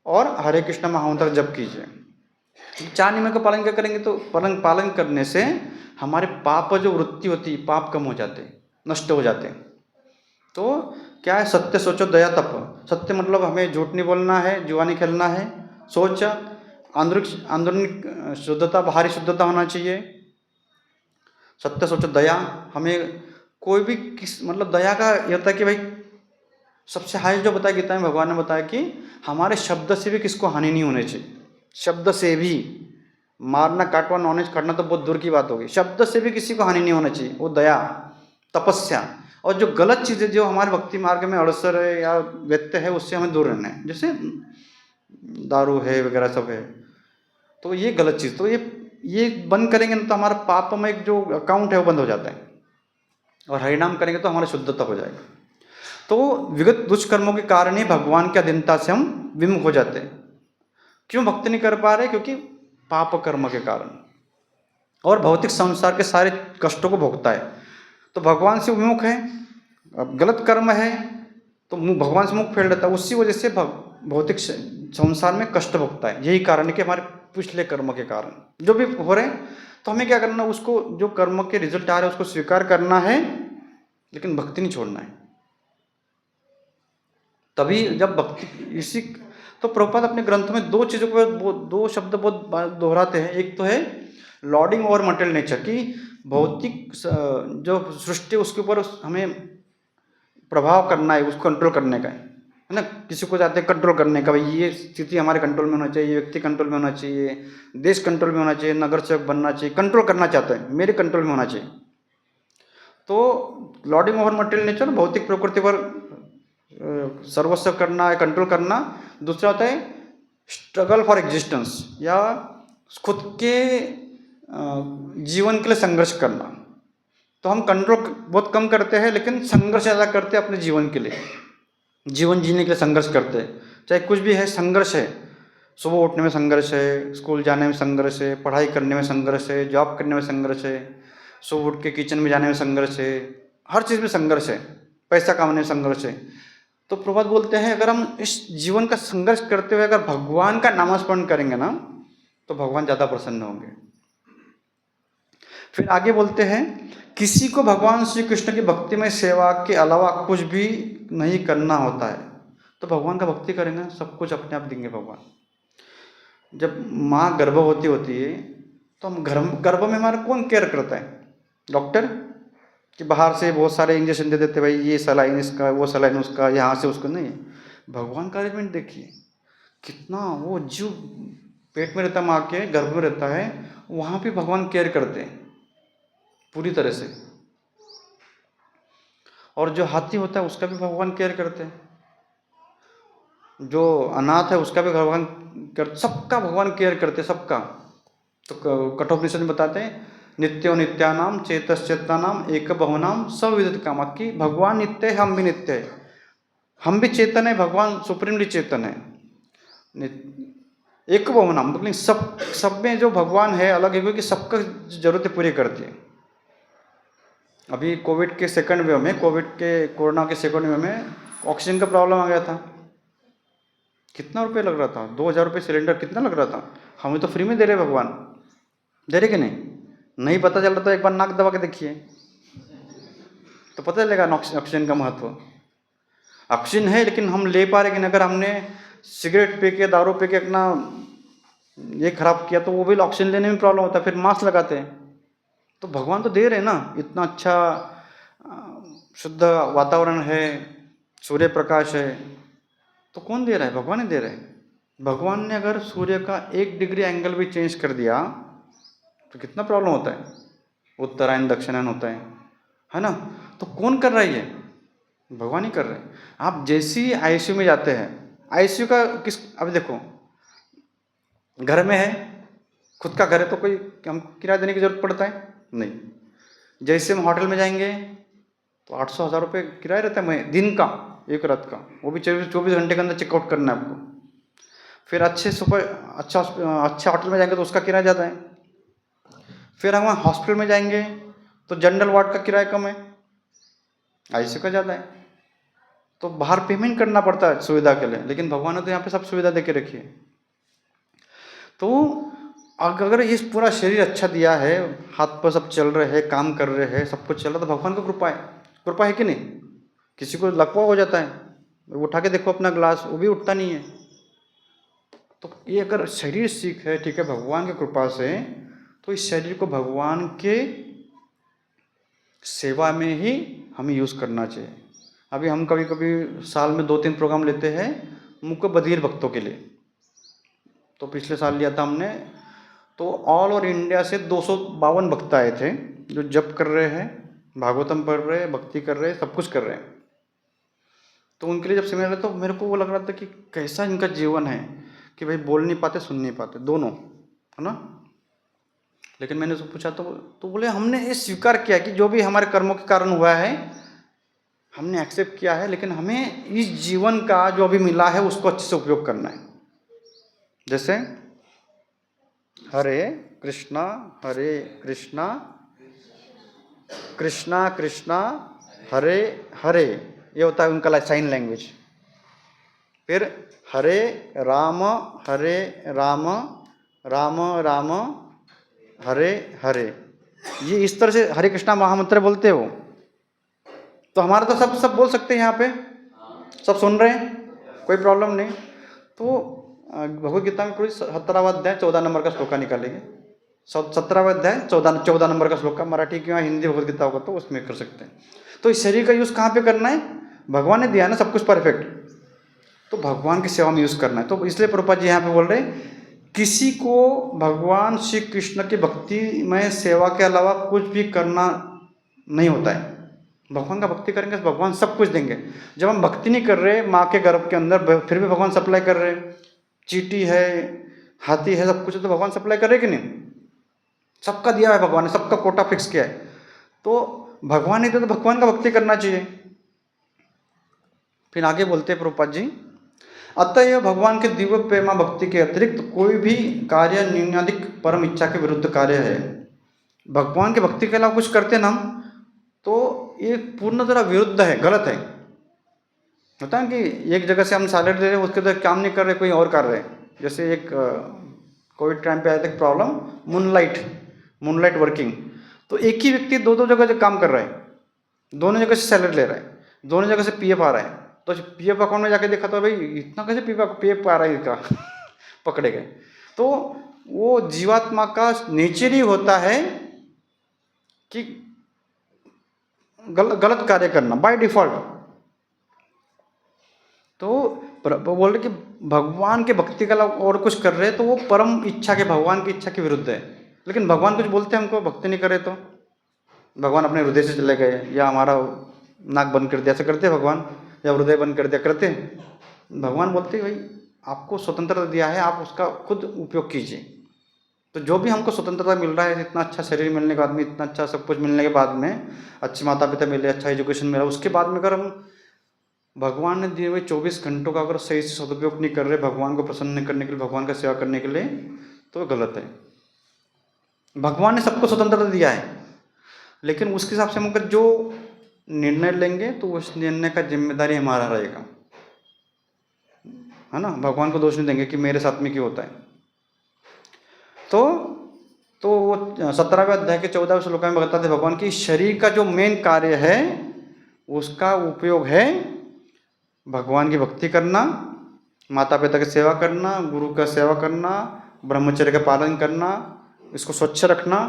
और हरे कृष्ण महामंत्र जप कीजिए। 4 नियमों का पालन क्या करेंगे? तो पालन करने से हमारे पाप जो वृत्ति होती है, पाप कम हो जाते, नष्ट हो जाते। तो क्या है? सत्य सोचो दया तप। सत्य मतलब हमें झूठ नहीं बोलना है, जुआ नहीं खेलना है। सोच आंतरिक शुद्धता, बाहरी शुद्धता होना चाहिए। सत्य सोचो दया, हमें कोई भी मतलब दया का ये होता है कि भाई सबसे हाई जो बताया गीता में भगवान ने बताया कि हमारे शब्द से भी किसको हानि नहीं होनी चाहिए। शब्द से भी, मारना काटना नॉनवेज खाना तो बहुत दूर की बात होगी, शब्द से भी किसी को हानि नहीं होना चाहिए। वो दया, तपस्या, और जो गलत चीज़ें जो हमारे भक्ति मार्ग में अड़सर है या व्यत्यय है उससे हमें दूर रहना है। जैसे दारू है वगैरह सब है, तो ये गलत चीज़, तो ये बंद करेंगे ना तो हमारा पाप में एक जो अकाउंट है वो बंद हो जाता है, और हरिनाम करेंगे तो हमारा शुद्धता हो जाएगा। तो विगत दुष्कर्मों के कारण ही भगवान की अधीनता से हम विमुख हो जाते हैं। क्यों भक्ति नहीं कर पा रहे? क्योंकि पाप कर्म के कारण, और भौतिक संसार के सारे कष्टों को भोगता है। तो भगवान से विमुख है, अब गलत कर्म है तो भगवान से मुख फेर लेता है, उसी वजह से भौतिक संसार में कष्ट भोगता है। यही कारण है कि हमारे पिछले कर्म के कारण जो भी हो रहे हैं, तो हमें क्या करना, उसको जो कर्म के रिजल्ट आ रहे हैं उसको स्वीकार करना है, लेकिन भक्ति नहीं छोड़ना है। तभी जब भक्ति इसी तो प्रभुपाद अपने ग्रंथ में दो चीज़ों को, दो शब्द बहुत दोहराते हैं। एक तो है लॉर्डिंग ओवर मटेरियल नेचर, की भौतिक जो सृष्टि उसके ऊपर हमें प्रभाव करना है, उसको कंट्रोल करने का है ना। किसी को चाहते हैं कंट्रोल करने का, भाई ये स्थिति हमारे कंट्रोल में होना चाहिए, ये व्यक्ति कंट्रोल में होना चाहिए, देश कंट्रोल में होना चाहिए, नगर सेवक बनना चाहिए, कंट्रोल करना चाहते हैं, मेरे कंट्रोल में होना चाहिए। तो लॉर्डिंग ओवर मटेरियल नेचर, भौतिक प्रकृति पर सर्वस्व करना है, कंट्रोल करना। दूसरा होता है स्ट्रगल फॉर एग्जिस्टेंस, या खुद के जीवन के लिए संघर्ष करना। तो हम कंट्रोल बहुत कम करते हैं, लेकिन संघर्ष ज़्यादा करते हैं अपने जीवन के लिए, जीवन जीने के लिए संघर्ष करते हैं। चाहे कुछ भी है, संघर्ष है। सुबह उठने में संघर्ष है, स्कूल जाने में संघर्ष है, पढ़ाई करने में संघर्ष है, जॉब करने में संघर्ष है, सुबह उठ के किचन में जाने में संघर्ष है, हर चीज़ में संघर्ष है, पैसा कमाने में संघर्ष है। तो प्रभात बोलते हैं अगर हम इस जीवन का संघर्ष करते हुए अगर भगवान का नामस्मरण करेंगे ना, तो भगवान ज़्यादा प्रसन्न होंगे। फिर आगे बोलते हैं किसी को भगवान श्री कृष्ण की भक्ति में सेवा के अलावा कुछ भी नहीं करना होता है। तो भगवान का भक्ति करेंगे, सब कुछ अपने आप देंगे भगवान। जब माँ गर्भवती होती है तो हम गर्भ में हमारा कौन केयर करता है? डॉक्टर, कि बाहर से बहुत सारे इंजेक्शन दे देते, भाई ये सलाइन इसका, वो सलाइन उसका, यहाँ से उसको। नहीं, भगवान का अरेंजमेंट देखिए कितना, वो जीव पेट में रहता है, माँ के गर्भ में रहता है, वहाँ भी भगवान केयर करते हैं पूरी तरह से। और जो हाथी होता है उसका भी भगवान केयर करते हैं, जो अनाथ है उसका भी भगवान सबका भगवान केयर करते हैं, सबका। तो कठोपनिषद में बताते हैं नित्यो नित्यानाम चेतश्चेतनाम एक बहुनाम सब विदित कामा, की भगवान नित्य है, हम भी नित्य है। हम भी चेतन है, भगवान सुप्रीमली चेतन है। एक भवन हम, लेकिन सब में जो भगवान है अलग है, क्योंकि सबका जरूरतें पूरी करती है। अभी कोविड के सेकंड वेव में, कोरोना के सेकंड वेव में ऑक्सीजन का प्रॉब्लम आ गया था। कितना रुपये लग रहा था, 2000 रुपये सिलेंडर कितना लग रहा था। हमें तो फ्री में दे रहे भगवान, दे रहे कि नहीं पता चल रहा था, एक बार नाक दबा के देखिए तो पता चलेगा ऑक्सीजन का महत्व। ऑक्सीजन है लेकिन हम ले पा रहे कि नहीं। अगर हमने सिगरेट पी के, दारू पी के अपना ये खराब किया तो वो भी ऑक्सीजन लेने में प्रॉब्लम होता है, फिर मास्क लगाते हैं। तो भगवान तो दे रहे हैं ना, इतना अच्छा शुद्ध वातावरण है, सूर्य प्रकाश है, तो कौन दे रहा है? भगवान ही दे रहे हैं। भगवान ने अगर सूर्य का 1 डिग्री एंगल भी चेंज कर दिया तो कितना प्रॉब्लम होता है, उत्तरायण दक्षिणायन होता है ना। तो कौन कर रहा है ये? भगवान ही कर रहे हैं। आप जैसे ही आईसीयू में जाते हैं, आईसीयू का अब देखो, घर में है, खुद का घर है तो कोई हम किराया देने की जरूरत पड़ता है नहीं। जैसे हम होटल में जाएंगे तो 800-1000 रुपये किराया रहता है दिन का, एक रात का, वो भी 24 घंटे के अंदर चेकआउट करना है आपको। फिर अच्छा होटल में जाएंगे तो उसका किराया ज़्यादा है। फिर हम हॉस्पिटल में जाएंगे तो जनरल वार्ड का किराया कम है, आईसीयू का ज़्यादा है। तो बाहर पेमेंट करना पड़ता है सुविधा के लिए, लेकिन भगवान ने तो यहाँ पे सब सुविधा दे के रखी है। तो अगर ये पूरा शरीर अच्छा दिया है, हाथ पर सब चल रहे हैं, काम कर रहे हैं, सब कुछ चल रहा, तो भगवान की कृपा है कि नहीं। किसी को लकवा हो जाता है, उठा के देखो अपना ग्लास, वो भी उठता नहीं है। तो ये अगर शरीर सीख है, ठीक है, भगवान की कृपा से, तो इस शरीर को भगवान के सेवा में ही हमें यूज़ करना चाहिए। अभी हम कभी कभी साल में 2-3 प्रोग्राम लेते हैं मुख्य बधिर भक्तों के लिए। तो पिछले साल लिया था हमने, तो ऑल ओवर इंडिया से 252 भक्त आए थे, जो जप कर रहे हैं, भागवतम पढ़ रहे हैं, भक्ति कर रहे हैं, सब कुछ कर रहे हैं। तो उनके लिए जब सेमिनार तो मेरे को वो लग रहा था कि कैसा इनका जीवन है कि भाई बोल नहीं पाते, सुन नहीं पाते, दोनों, है ना। लेकिन मैंने उसको पूछा तो बोले हमने ये स्वीकार किया कि जो भी हमारे कर्मों के कारण हुआ है हमने एक्सेप्ट किया है, लेकिन हमें इस जीवन का जो अभी मिला है उसको अच्छे से उपयोग करना है। जैसे हरे कृष्णा कृष्णा कृष्णा हरे हरे, ये होता है उनका साइन लैंग्वेज। फिर हरे राम राम राम हरे हरे, ये इस तरह से हरे कृष्णा महामंत्र बोलते हो। तो हमारा तो सब बोल सकते हैं, यहाँ पे सब सुन रहे हैं, कोई प्रॉब्लम नहीं। तो भगवद गीता में पूरी 17वां अध्याय 14 नंबर का श्लोका निकालेंगे। 17वां अध्याय 14 नंबर का श्लोका, मराठी की हिंदी भगवद गीता होगा तो उसमें कर सकते हैं। तो इस शरीर का यूज़ कहाँ पे करना है? भगवान ने दिया ना सब कुछ परफेक्ट, तो भगवान की सेवा में यूज़ करना है। तो इसलिए प्रभुपाद जी यहाँ पे बोल रहे हैं, किसी को भगवान श्री कृष्ण की भक्ति में सेवा के अलावा कुछ भी करना नहीं होता है। भगवान का भक्ति करेंगे तो भगवान सब कुछ देंगे। जब हम भक्ति नहीं कर रहे माँ के गर्भ के अंदर, फिर भी भगवान सप्लाई कर रहे हैं। चींटी है, हाथी है, सब कुछ तो भगवान सप्लाई कर रहे कि नहीं? सबका दिया है भगवान ने, सबका कोटा फिक्स किया है। तो भगवान ने तो भगवान का भक्ति करना चाहिए। फिर आगे बोलते हैं प्रभुपाद जी, अतएव भगवान के दिव्य प्रेमा भक्ति के अतिरिक्त कोई भी कार्य न्यूनाधिक परम इच्छा के विरुद्ध कार्य है। भगवान की भक्ति के अलावा कुछ करते ना तो ये पूर्ण तरह विरुद्ध है, गलत है। होता है कि एक जगह से हम सैलरी दे रहे हैं, उसके अंदर काम नहीं कर रहे, कोई और कर रहे हैं। जैसे एक कोविड टाइम पे आया था प्रॉब्लम, मूनलाइट वर्किंग। तो एक ही व्यक्ति दो जगह से काम कर रहा है, दोनों जगह से सैलरी ले रहा है, दोनों जगह से पीएफ आ रहा है। तो पीएफ अकाउंट में जाके देखा तो भाई इतना कैसे पीएफ आ रहा है इसका पकड़े गए। तो वो जीवात्मा का नेचर ही होता है कि गलत कार्य करना बाय डिफॉल्ट। तो बोल रहे कि भगवान के भक्ति का और कुछ कर रहे हैं तो वो परम इच्छा के, भगवान की इच्छा के विरुद्ध है। लेकिन भगवान कुछ बोलते हैं हमको, भक्ति नहीं करे तो भगवान अपने हृदय से चले गए, या हमारा नाक बंद कर दिया, ऐसा करते हैं भगवान, या हृदय बंद कर दिया, करते हैं। भगवान बोलते हैं भाई आपको स्वतंत्रता दिया है, आप उसका खुद उपयोग कीजिए। तो जो भी हमको स्वतंत्रता मिल रहा है, इतना अच्छा शरीर मिलने के बाद में, इतना अच्छा सब कुछ मिलने के बाद में, अच्छे माता पिता मिले, अच्छा एजुकेशन मिला, उसके बाद में अगर हम भगवान ने दिए हुए 24 घंटों का अगर सही से सदुपयोग नहीं कर रहे भगवान को प्रसन्न नहीं करने के लिए, भगवान का सेवा करने के लिए, तो गलत है। भगवान ने सबको स्वतंत्रता दिया है, लेकिन उसके हिसाब से हम अगर जो निर्णय लेंगे तो उस निर्णय का जिम्मेदारी हमारा रहेगा, है ना। भगवान को दोष नहीं देंगे कि मेरे साथ में क्यों होता है। तो वो 17वें अध्याय के 14वें श्लोक में बताते भगवान की शरीर का जो मेन कार्य है उसका उपयोग है भगवान की भक्ति करना, माता पिता की सेवा करना, गुरु का सेवा करना, ब्रह्मचर्य का पालन करना, इसको स्वच्छ रखना,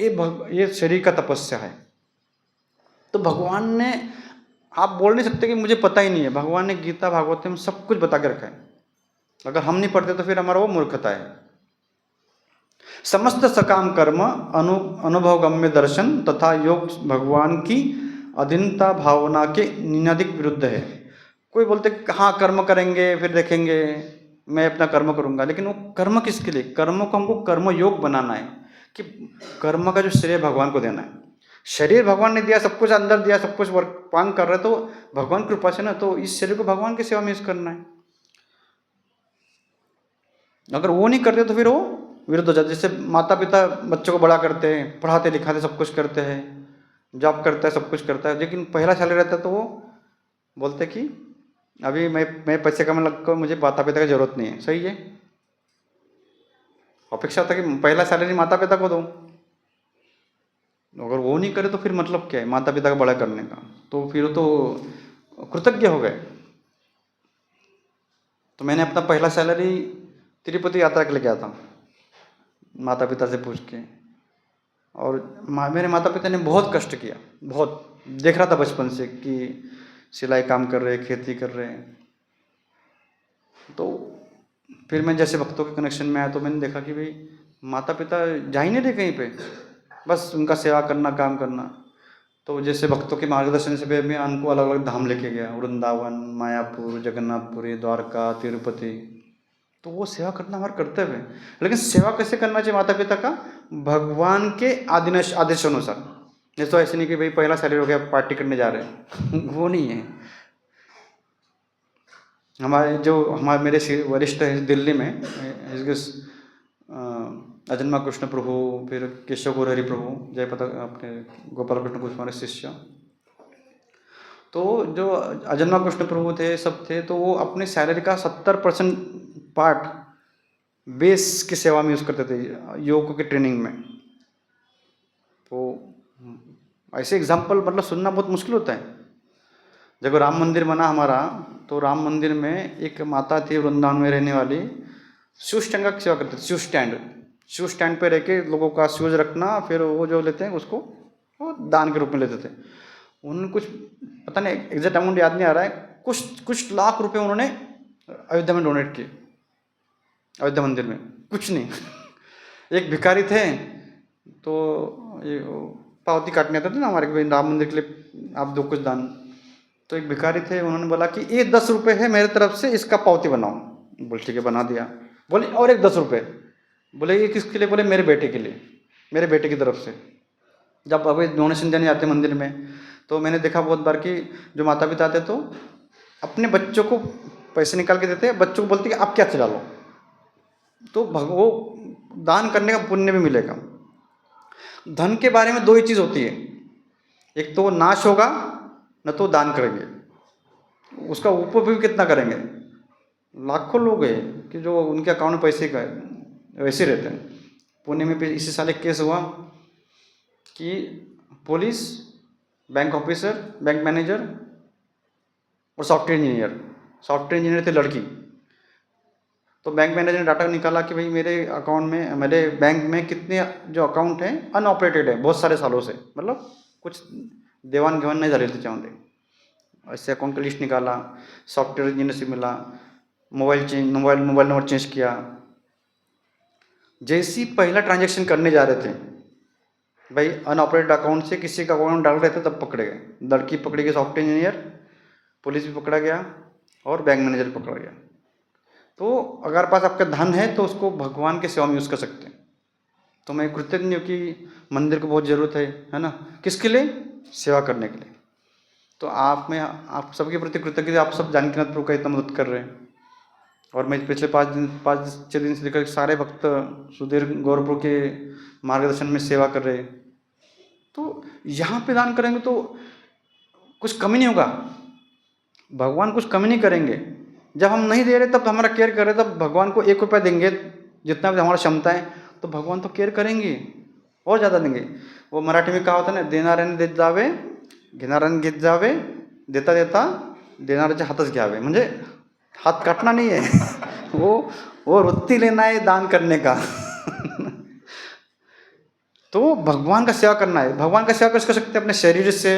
ये शरीर का तपस्या है। तो भगवान ने, आप बोल नहीं सकते कि मुझे पता ही नहीं है, भगवान ने गीता भागवत में सब कुछ बता के रखा है। अगर हम नहीं पढ़ते तो फिर हमारा वो मूर्खता है। समस्त सकाम कर्म अनुभवगम्य दर्शन तथा योग भगवान की अधीनता भावना के निनादिक विरुद्ध है। कोई बोलते हाँ कर्म करेंगे फिर देखेंगे, मैं अपना कर्म करूंगा, लेकिन वो कर्म किसके लिए? कर्म को हमको कर्म योग बनाना है कि कर्म का जो श्रेय भगवान को देना है। शरीर भगवान ने दिया, सब कुछ अंदर दिया, सब कुछ वर्क काम कर रहे तो भगवान की कृपा से ना, तो इस शरीर को भगवान की सेवा में यूज करना है। अगर वो नहीं करते तो फिर वो विरुद्ध हो जाता। जैसे माता पिता बच्चों को बड़ा करते हैं, पढ़ाते लिखाते सब कुछ करते हैं, जॉब करता है, सब कुछ करता है, लेकिन पहला साल रहता है तो वो बोलते कि अभी मैं पैसे कमाने लगा, मुझे माता पिता की जरूरत नहीं है। सही है, अपेक्षा होता है कि पहला सैलरी माता पिता को दो। अगर वो नहीं करे तो फिर मतलब क्या है माता पिता का बड़ा करने का? तो फिर तो कृतज्ञ हो गए। तो मैंने अपना पहला सैलरी तिरुपति यात्रा के लिए किया था, माता पिता से पूछ के। और मेरे माता पिता ने बहुत कष्ट किया, बहुत देख रहा था बचपन से कि सिलाई काम कर रहे, खेती कर रहे हैं। तो फिर मैं जैसे भक्तों के कनेक्शन में आया तो मैंने देखा कि भाई माता पिता जा ही नहीं रहे कहीं पे, बस उनका सेवा करना, काम करना। तो जैसे भक्तों के मार्गदर्शन से मैं उनको अलग अलग धाम लेके गया, वृंदावन, मायापुर, जगन्नाथपुरी, द्वारका, तिरुपति। तो वो सेवा करना हमारा कर्तव्य है। लेकिन सेवा कैसे करना चाहिए माता पिता का? भगवान के आदेशानुसार। नहीं तो ऐसे नहीं कि भाई पहला सैलरी हो गया पार्टी करने जा रहे हैं वो नहीं है। हमारे मेरे वरिष्ठ हैं दिल्ली में, अजन्मा कृष्ण प्रभु, फिर केशव गौर हरि प्रभु, जयपता अपने गोपाल कृष्ण कुछ हमारे शिष्य। तो जो अजन्मा कृष्ण प्रभु थे, सब थे, तो वो अपने सैलरी का 70% पार्ट बेस की सेवा में यूज़ करते थे, योग की ट्रेनिंग में। तो ऐसे एग्जाम्पल मतलब सुनना बहुत मुश्किल होता है। जब राम मंदिर बना हमारा, तो राम मंदिर में एक माता थी वृंदावन में रहने वाली, शूज स्टैंड का सेवा करते थे। शूज स्टैंड पे रह के लोगों का शूज रखना, फिर वो जो लेते हैं उसको वो दान के रूप में लेते थे। उन्होंने कुछ पता नहीं एग्जैक्ट अमाउंट याद नहीं आ रहा है, कुछ लाख रुपए उन्होंने अयोध्या में डोनेट किए, अयोध्या मंदिर में। कुछ नहीं एक भिखारी थे, तो ये पावती काटने आते थे ना हमारे, भाई राम मंदिर के लिए आप दो कुछ दान। तो एक भिखारी थे, उन्होंने बोला कि ये 10 रुपये है मेरे तरफ से, इसका पावती बनाओ। बोले ठीक है, बना दिया। बोले और एक 10 रुपये। बोले ये किसके लिए? बोले मेरे बेटे के लिए, मेरे बेटे की तरफ से। जब अभी डोनेशन देने जाते मंदिर में, तो मैंने देखा बहुत बार कि जो माता पिता आते तो अपने बच्चों को पैसे निकाल के देते, बच्चों को बोलते कि आप क्या चला लो, तो वो दान करने का पुण्य भी मिलेगा। धन के बारे में दो ही चीज़ होती है, एक तो नाश होगा, न तो दान करेंगे। उसका उपयोग कितना करेंगे? लाखों लोग हैं कि जो उनके अकाउंट में पैसे का वैसे रहते हैं। पुणे में इसी साल एक केस हुआ कि police, bank officer, bank manager और सॉफ्टवेयर इंजीनियर थे लड़की। तो बैंक मैनेजर ने डाटा निकाला कि भाई मेरे अकाउंट में, मेरे बैंक में कितने जो अकाउंट हैं अनऑपरेटेड है बहुत सारे सालों से, मतलब कुछ देवान घेवान नहीं झाले त्याच्यामध्ये। ऐसे अकाउंट का लिस्ट निकाला, सॉफ्टवेयर इंजीनियर से मिला, मोबाइल नंबर चेंज किया। जैसी पहला ट्रांजैक्शन करने जा रहे थे, भाई अनऑपरेटेड अकाउंट से किसी का अकाउंट डाल रहे थे, तब पकड़े गए। लड़की पकड़ी गई, सॉफ्टवेयर इंजीनियर, पुलिस भी पकड़ा गया और बैंक मैनेजर पकड़ा गया। तो अगर पास आपका धन है तो उसको भगवान के सेवा में यूज़ कर सकते हैं। तो मैं कृतज्ञ हूँ कि मंदिर को बहुत ज़रूरत है ना, किसके लिए? सेवा करने के लिए। तो आप में आप सबके प्रति कृतज्ञता, आप सब जानकीनाथ प्रभु का इतना मदद कर रहे हैं। और मैं पिछले 5-6 दिन से लेकर सारे भक्त सुधीर गौरव प्रभु के मार्गदर्शन में सेवा कर रहे हैं। तो यहाँ पे दान करेंगे तो कुछ कमी नहीं होगा, भगवान कुछ कमी नहीं करेंगे। जब हम नहीं दे रहे तब हमारा केयर कर रहे, तब भगवान को 1 रुपया देंगे जितना भी हमारा क्षमता है, तो भगवान तो केयर करेंगे और ज़्यादा देंगे। वो मराठी में कहा होता है ना, देणाऱ्याने देत जावे घेणाऱ्याने घेत जावे, देता देता देणाऱ्याच्या हातच घ्यावे। म्हणजे हाथ काटना नहीं है वो वृत्ति लेना है दान करने का। तो भगवान का सेवा करना है। भगवान का सेवा कैसे कर सकते हैं? अपने शरीर से,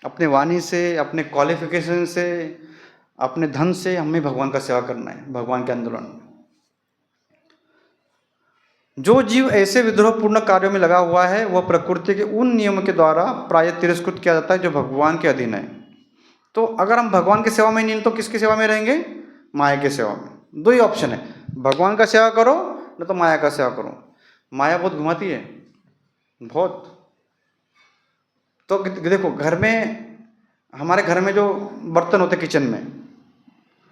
अपने वाणी से, अपने क्वालिफिकेशन से, अपने धन से हमें भगवान का सेवा करना है, भगवान के आंदोलन में। जो जीव ऐसे विद्रोहपूर्ण कार्यों में लगा हुआ है वह प्रकृति के उन नियमों के द्वारा प्रायः तिरस्कृत किया जाता है जो भगवान के अधीन है। तो अगर हम भगवान की सेवा में नहीं तो किसकी सेवा में रहेंगे? माया की सेवा में। 2 ही ऑप्शन है, भगवान का सेवा करो न तो माया का सेवा करो। माया बहुत घुमाती है, बहुत। तो देखो, घर में, हमारे घर में जो बर्तन होते किचन में,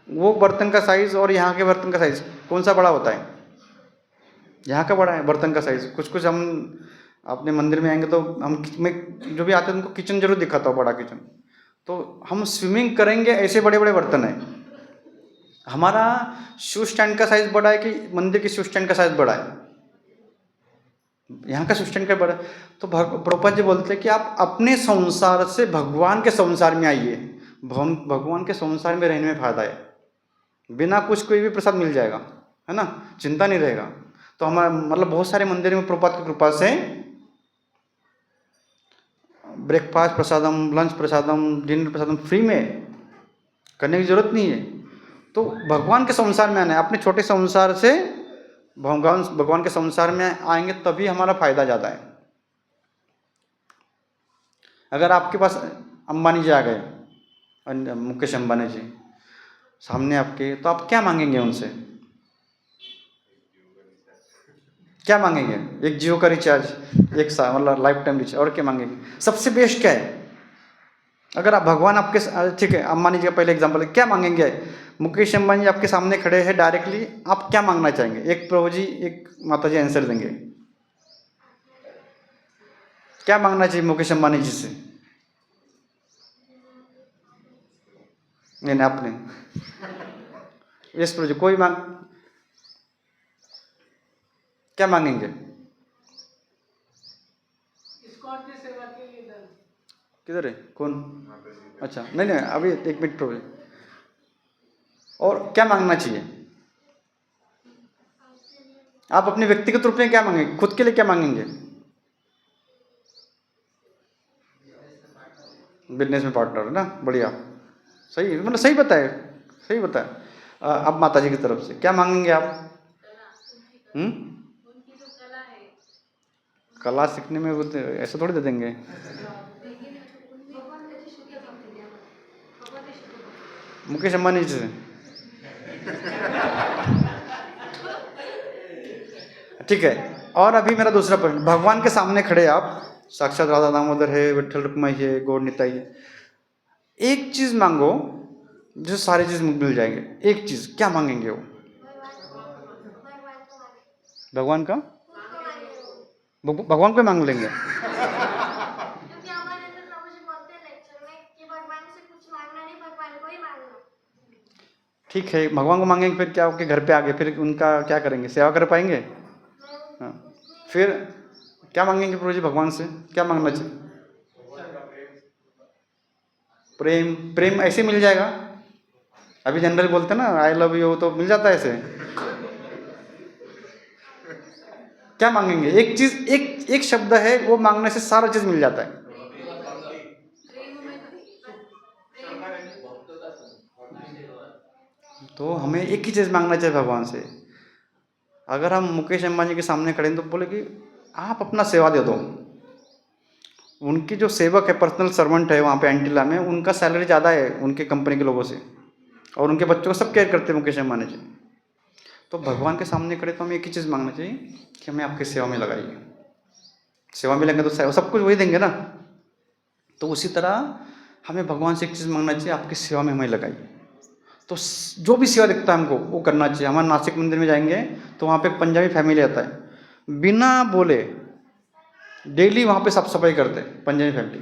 वो बर्तन का साइज़ और यहाँ के बर्तन का साइज़ कौन सा बड़ा होता है? यहाँ का बड़ा है बर्तन का साइज़। कुछ हम अपने मंदिर में आएंगे तो हम में जो भी आते हैं उनको किचन जरूर दिखाता हूँ, बड़ा किचन। तो हम स्विमिंग करेंगे, ऐसे बड़े बड़े बर्तन है। हमारा शू स्टैंड का साइज़ बड़ा है कि मंदिर के शू स्टैंड का साइज़ बड़ा है? यहाँ का शू स्टैंड का बड़ा। तो प्रभुपाद जी बोलते हैं कि आप अपने संसार से भगवान के संसार में आइए। भगवान के संसार में रहने में फायदा है। बिना कुछ कोई भी प्रसाद मिल जाएगा, है ना, चिंता नहीं रहेगा। तो हमारा मतलब बहुत सारे मंदिर में प्रभुपाद की कृपा से ब्रेकफास्ट प्रसादम, लंच प्रसादम, डिनर प्रसादम फ्री में करने की जरूरत नहीं है। तो भगवान के संसार में आना है। अपने छोटे संसार से भगवान के संसार में आएंगे तभी हमारा फायदा ज़्यादा है। अगर आपके पास अंबानी जी आ गए, मुकेश अंबानी जी सामने आपके, तो आप क्या मांगेंगे उनसे? क्या मांगेंगे? एक जियो का रिचार्ज, एक मतलब लाइफ टाइम रिचार्ज, और क्या मांगेंगे? सबसे बेस्ट क्या है? अगर आप भगवान आपके, ठीक है, अंबानी जी का पहले एग्जांपल है, क्या मांगेंगे? मुकेश अंबानी जी आपके सामने खड़े हैं डायरेक्टली, आप क्या मांगना चाहेंगे? एक प्रभु जी, एक माता जी आंसर देंगे। क्या मांगना चाहिए मुकेश अंबानी जी से? नहीं, आपने यस प्रभु जी, कोई मांग, क्या मांगेंगे? किधर है? कौन? अच्छा, नहीं, अभी 1 मिनट प्रभु। और क्या मांगना चाहिए? आप अपने व्यक्तिगत रूप में क्या मांगेंगे? खुद के लिए क्या मांगेंगे? बिजनेस में पार्टनर, है ना, बढ़िया, सही, मतलब सही बताए, सही बताया। अब माता जी की तरफ से क्या मांगेंगे आप? कला सीखने में वो ऐसे थोड़ी दे देंगे। मुकेश अंबानी जी से। ठीक है। और अभी मेरा दूसरा पॉइंट, भगवान के सामने खड़े आप, साक्षात राधा दामोदर है, विठल रुक्माई है, गौर निताई है। एक चीज मांगो जो सारी चीज मिल जाएंगे। एक चीज क्या मांगेंगे? वो भगवान का, भगवान को मांग लेंगे। ठीक है, भगवान को मांगेंगे, फिर क्या आपके घर पे आ गए, फिर उनका क्या करेंगे? सेवा कर पाएंगे? हाँ। फिर क्या मांगेंगे प्रभु जी भगवान से? क्या मांगना चाहिए? प्रेम। प्रेम ऐसे मिल जाएगा। अभी जनरल बोलते हैं ना, आई लव यू, तो मिल जाता है ऐसे। क्या मांगेंगे? एक चीज, एक शब्द है, वो मांगने से सारा चीज मिल जाता है। तो हमें एक ही चीज मांगना चाहिए भगवान से। अगर हम मुकेश अंबानी के सामने खड़े हैं तो बोले कि आप अपना सेवा दे दो। उनकी जो सेवक है, पर्सनल सर्वेंट है वहाँ पे एंटीला में, उनका सैलरी ज़्यादा है उनके कंपनी के लोगों से, और उनके बच्चों को सब केयर करते हैं मुकेश अंबानी जी। तो भगवान के सामने खड़े तो हमें एक ही चीज़ मांगना चाहिए कि हमें आपकी सेवा में लगाइए। सेवा मिलेंगे तो सब कुछ वही देंगे ना। तो उसी तरह हमें भगवान से एक चीज़ मांगना चाहिए, आपकी सेवा में हमें लगाइए। तो जो भी सेवा दिखता है हमको वो करना चाहिए। हमारे नासिक मंदिर में जाएंगे तो वहाँ पे एक पंजाबी फैमिली आता है, बिना बोले डेली वहाँ पे साफ सफाई करते हैं पंजाबी फैमिली।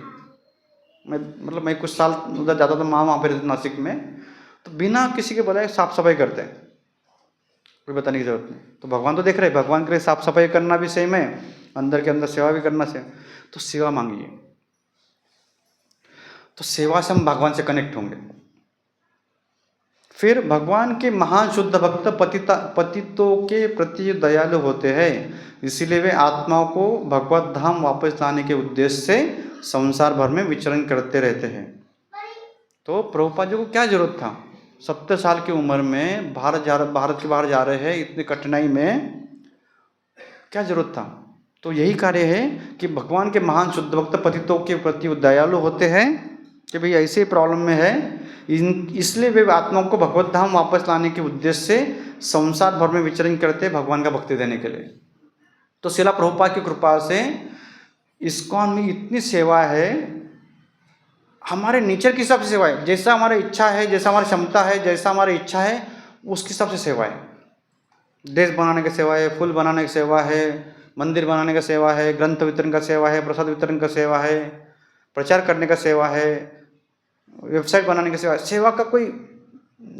मैं कुछ साल उधर जाता था, माँ वहाँ पे रहती नासिक में, तो बिना किसी के बोले साफ सफाई करते हैं, कोई बताने की जरूरत नहीं। तो भगवान तो देख रहे हैं, भगवान के लिए साफ सफाई करना भी सेम है, अंदर के अंदर सेवा भी करना सेम। तो सेवा मांगिए, तो सेवा से हम भगवान से कनेक्ट होंगे। फिर भगवान के महान शुद्ध भक्त पतितों के प्रति दयालु होते हैं, इसीलिए वे आत्माओं को भगवत धाम वापस लाने के उद्देश्य से संसार भर में विचरण करते रहते हैं। तो प्रभुपाद जी को क्या जरूरत था, 70 साल की उम्र में भारत के बाहर जा रहे हैं, इतनी कठिनाई में क्या जरूरत था। तो यही कार्य है कि भगवान के महान शुद्ध भक्त पतितों के प्रति दयालु होते हैं कि भाई ऐसे प्रॉब्लम में है, इसलिए वे आत्माओं को भगवत धाम वापस लाने के उद्देश्य से संसार भर में विचरण करते हैं भगवान का भक्ति देने के लिए। तो शिला प्रभुपाद की कृपा से इस्कॉन में इतनी सेवा है, हमारे नेचर की हिसाब से सेवा है, जैसा हमारी इच्छा है, जैसा हमारी क्षमता है, जैसा हमारी इच्छा है उसके हिसाब से सेवा है। ड्रेस बनाने की सेवा है, फूल बनाने की सेवा है, मंदिर बनाने का सेवा है, ग्रंथ वितरण का सेवा है, प्रसाद वितरण का सेवा है, प्रचार करने का सेवा है, वेबसाइट बनाने की सेवा है। सेवा का कोई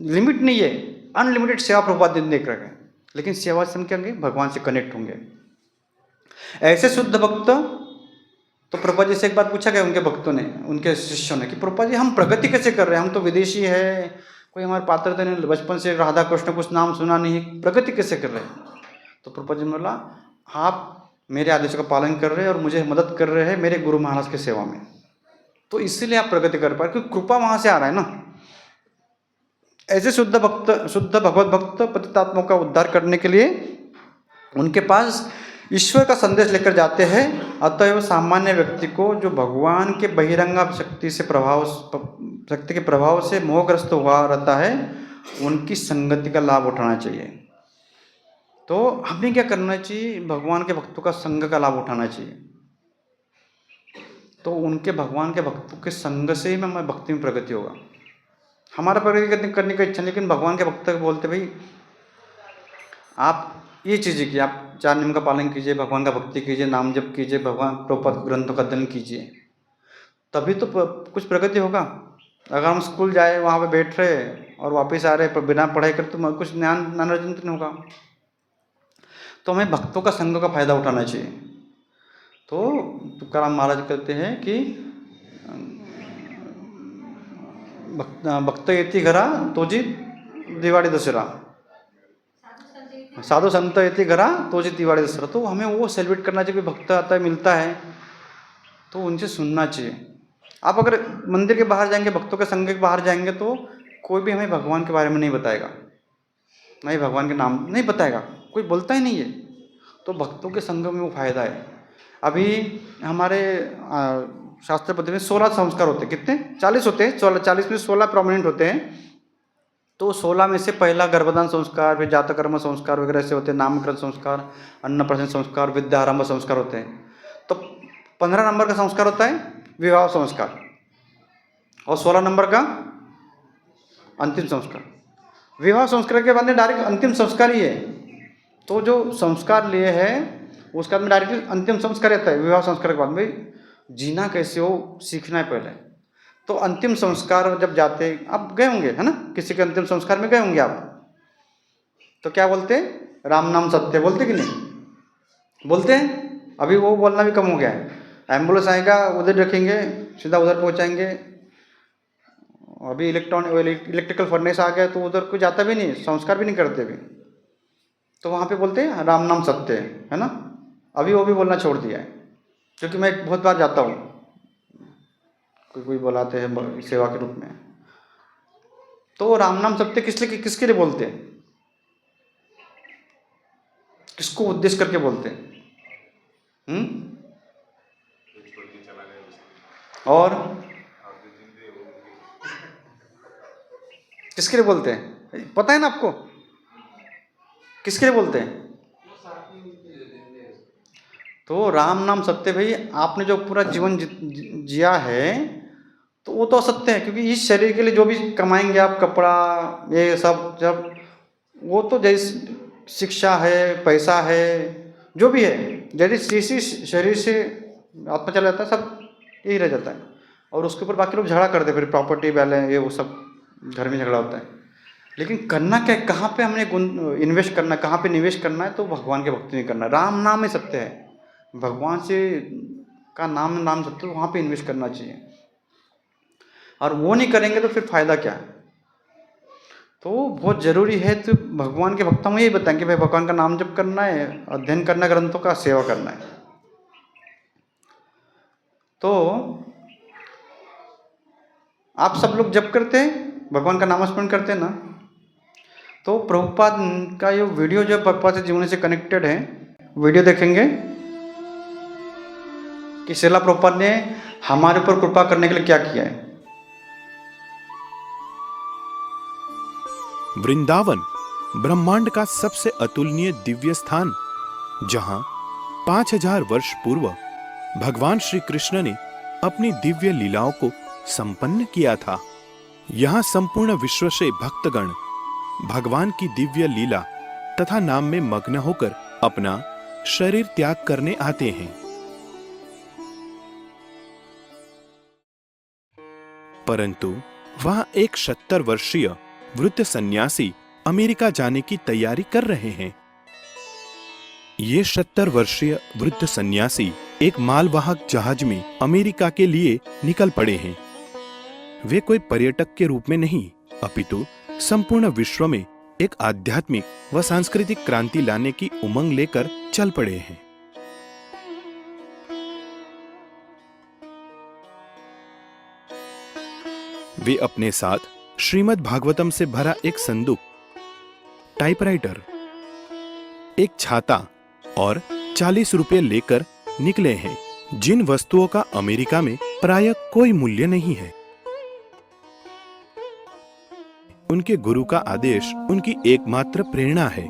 लिमिट नहीं है, अनलिमिटेड सेवा प्रभुपाद देख रहे हैं। लेकिन सेवा से हम क्या होंगे, भगवान से कनेक्ट होंगे। ऐसे शुद्ध भक्त, तो प्रभुपाद जी से एक बार पूछा गया उनके भक्तों ने, उनके शिष्यों ने, कि प्रभुपाद जी हम प्रगति कैसे कर रहे हैं, हम तो विदेशी है, कोई हमारे पात्रता नहीं, बचपन से राधा कृष्ण कुछ नाम सुना नहीं, प्रगति कैसे कर रहे हैं। तो प्रभुपाद जी ने बोला, आप मेरे आदेशों का पालन कर रहे हैं और मुझे मदद कर रहे हैं मेरे गुरु महाराज की सेवा में, तो इसीलिए आप प्रगति कर पाए, क्योंकि कृपा वहां से आ रहा है ना। ऐसे शुद्ध भगवत भक्त पतितात्माओं का उद्धार करने के लिए उनके पास ईश्वर का संदेश लेकर जाते हैं। अतएव सामान्य व्यक्ति को जो भगवान के बहिरंगा शक्ति के प्रभाव से मोहग्रस्त हुआ रहता है, उनकी संगति का लाभ उठाना चाहिए। तो हमें क्या करना चाहिए, भगवान के भक्तों का संग का लाभ उठाना चाहिए। तो उनके भगवान के भक्तों के संग से ही हमारी भक्ति में प्रगति होगा। हमारा प्रगति करने का इच्छा, लेकिन भगवान के भक्त बोलते भाई आप ये चीज़ें कीजिए, आप 4 नियम का पालन कीजिए, भगवान का भक्ति कीजिए, नाम जप कीजिए, भगवान प्रभुपाद ग्रंथों का अध्ययन कीजिए, तभी तो कुछ प्रगति होगा। अगर हम स्कूल जाए, वहाँ पे बैठ रहे और वापस आ रहे पर बिना पढ़ाई कर, तो कुछ ज्ञान अर्जन नहीं होगा। तो हमें भक्तों का संग का फायदा उठाना चाहिए। तो तुकाराम महाराज कहते हैं कि भक्त येती घरा तोजी दिवाळी दसरा, साधु संत येती घरा तोजी दिवाळी दसरा। तो हमें वो सेलिब्रेट करना चाहिए। भक्त आता है, मिलता है, तो उनसे सुनना चाहिए। आप अगर मंदिर के बाहर जाएंगे, भक्तों के संग के बाहर जाएंगे, तो कोई भी हमें भगवान के बारे में नहीं बताएगा, नहीं भगवान के नाम नहीं बताएगा, कोई बोलता ही नहीं है। तो भक्तों के संग में वो फायदा है। अभी हमारे शास्त्र पद्धति में 16 संस्कार होते हैं, कितने 40 होते हैं, 40 में 16 प्रोमिनेंट होते हैं। तो 16 में से पहला गर्भदान संस्कार, फिर जातकर्म संस्कार वगैरह ऐसे होते हैं, नामकरण संस्कार, अन्नप्राशन संस्कार, विद्यारंभ संस्कार होते हैं। तो 15 नंबर का संस्कार होता है विवाह संस्कार, और 16 नंबर का अंतिम संस्कार। विवाह संस्कार के बाद में डायरेक्ट अंतिम संस्कार ही है। तो जो संस्कार लिए है उसके बाद में डायरेक्ट अंतिम संस्कार रहता है। विवाह संस्कार के बाद में जीना कैसे हो सीखना है पहले। तो अंतिम संस्कार जब जाते, आप गए होंगे है ना, किसी के अंतिम संस्कार में गए होंगे आप, तो क्या बोलते हैं, राम नाम सत्य बोलते कि नहीं बोलते हैं। अभी वो बोलना भी कम हो गया है। एम्बुलेंस आएगा, उधर रखेंगे, सीधा उधर पहुंचाएंगे। अभी इलेक्ट्रिकल फर्नेस आ गया, तो उधर कोई जाता भी नहीं, संस्कार भी नहीं करते भी। तो वहाँ पे बोलते हैं राम नाम सत्य है ना। अभी वो भी बोलना छोड़ दिया है, क्योंकि मैं बहुत बार जाता हूँ, कोई बुलाते हैं सेवा के रूप में। तो राम नाम सत्य किसके लिए बोलते हैं, किसको उद्देश्य करके बोलते हैं? और किसके लिए बोलते हैं, पता है ना आपको किसके लिए बोलते हैं? तो राम नाम सत्य भाई, आपने जो पूरा जीवन जिया है, तो वो तो असत्य है, क्योंकि इस शरीर के लिए जो भी कमाएंगे आप, कपड़ा ये सब, जब वो तो जैसे शिक्षा है, पैसा है, जो भी है, यदि इसी शरीर से आत्मा चला जाता है, सब यही रह जाता है। और उसके ऊपर बाकी लोग झगड़ा करते हैं, फिर प्रॉपर्टी बैलेंस ये वो सब, घर में झगड़ा होता है। लेकिन करना क्या है, कहाँ पे हमने इन्वेस्ट करना है, कहाँ पे निवेश करना है, तो भगवान के भक्ति में करना है। राम नाम ही सत्य है, भगवान से का नाम सत्य, तो वहाँ पे इन्वेस्ट करना चाहिए। और वो नहीं करेंगे तो फिर फायदा क्या है। तो बहुत जरूरी है। तो भगवान के भक्तों में यही बताएं कि भाई भगवान का नाम जप करना है, अध्ययन करना, ग्रंथों का सेवा करना है। तो आप सब लोग जप करते हैं, भगवान का नाम स्मरण करते हैं ना। तो प्रभुपाद का ये वीडियो जो प्रभुपाद से जीवन से कनेक्टेड है, वीडियो देखेंगे कि श्रीला प्रभुपाद ने हमारे ऊपर कृपा करने के लिए क्या किया है। वृंदावन ब्रह्मांड का सबसे अतुलनीय दिव्य स्थान, जहां 5000 वर्ष पूर्व भगवान श्री कृष्ण ने अपनी दिव्य लीलाओं को संपन्न किया था। यहाँ संपूर्ण विश्व से भक्तगण भगवान की दिव्य लीला तथा नाम में मग्न होकर अपना शरीर त्याग करने आते हैं। परंतु वहां एक 70 वर्षीय वृद्ध सन्यासी अमेरिका जाने की तैयारी कर रहे हैं। ये 70 वर्षीय वृद्ध सन्यासी एक मालवाहक जहाज में अमेरिका के लिए निकल पड़े हैं। वे कोई पर्यटक के रूप में नहीं, अपितु संपूर्ण विश्व में एक आध्यात्मिक व सांस्कृतिक क्रांति लाने की उमंग लेकर चल पड़े हैं। वे अपने साथ श्रीमद् भागवतम से भरा एक संदूक, टाइपराइटर, एक छाता और 40 रुपए लेकर निकले हैं, जिन वस्तुओं का अमेरिका में प्रायः कोई मूल्य नहीं है। उनके गुरु का आदेश उनकी एकमात्र प्रेरणा है।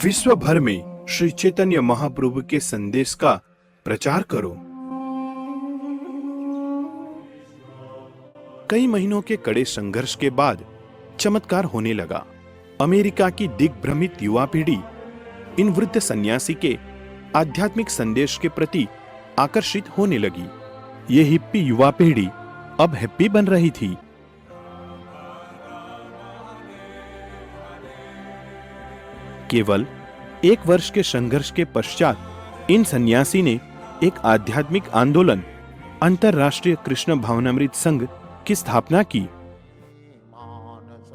विश्व भर में श्री चैतन्य महाप्रभु के संदेश का प्रचार करो। कई महीनों के कड़े संघर्ष के बाद चमत्कार होने लगा। अमेरिका की दिग्भ्रमित युवा पीढ़ी इन वृद्ध सन्यासी के आध्यात्मिक संदेश के प्रति आकर्षित होने लगी। ये हिप्पी युवा पीढ़ी अब हैप्पी बन रही थी। केवल 1 वर्ष के संघर्ष के पश्चात इन सन्यासी ने एक आध्यात्मिक आंदोलन, अंतरराष्ट्रीय कृष्ण भावनामृत संघ की स्थापना की।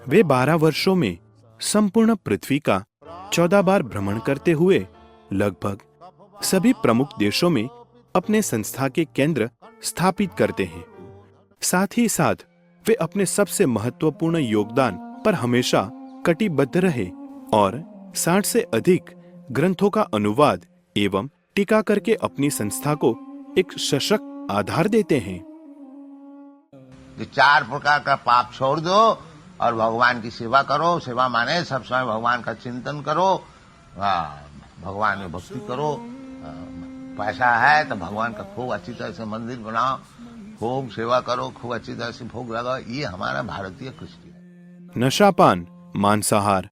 वे 12 वर्षों में संपूर्ण पृथ्वी का 14 बार भ्रमण करते हुए लगभग सभी प्रमुख देशों में अपने संस्था के केंद्र स्थापित करते हैं। साथ ही साथ वे अपने सबसे महत्वपूर्ण योगदान पर हमेशा कटिबद्ध रहे और 60 से अधिक ग्रंथों का अनुवाद एवं टीका करके अपनी संस्था को एक सशक्त आधार देते हैं। 4 प्रकार का पाप छोड़ दो और भगवान की सेवा करो। सेवा माने सब समय भगवान का चिंतन करो, भगवान में भक्ति करो। पैसा है तो भगवान का खूब अच्छी तरह से मंदिर बनाओ, खूब सेवा करो, खूब अच्छी तरह से भोग लगाओ। ये हमारा भारतीय कृष्ण है। नशापान, मांसाहार,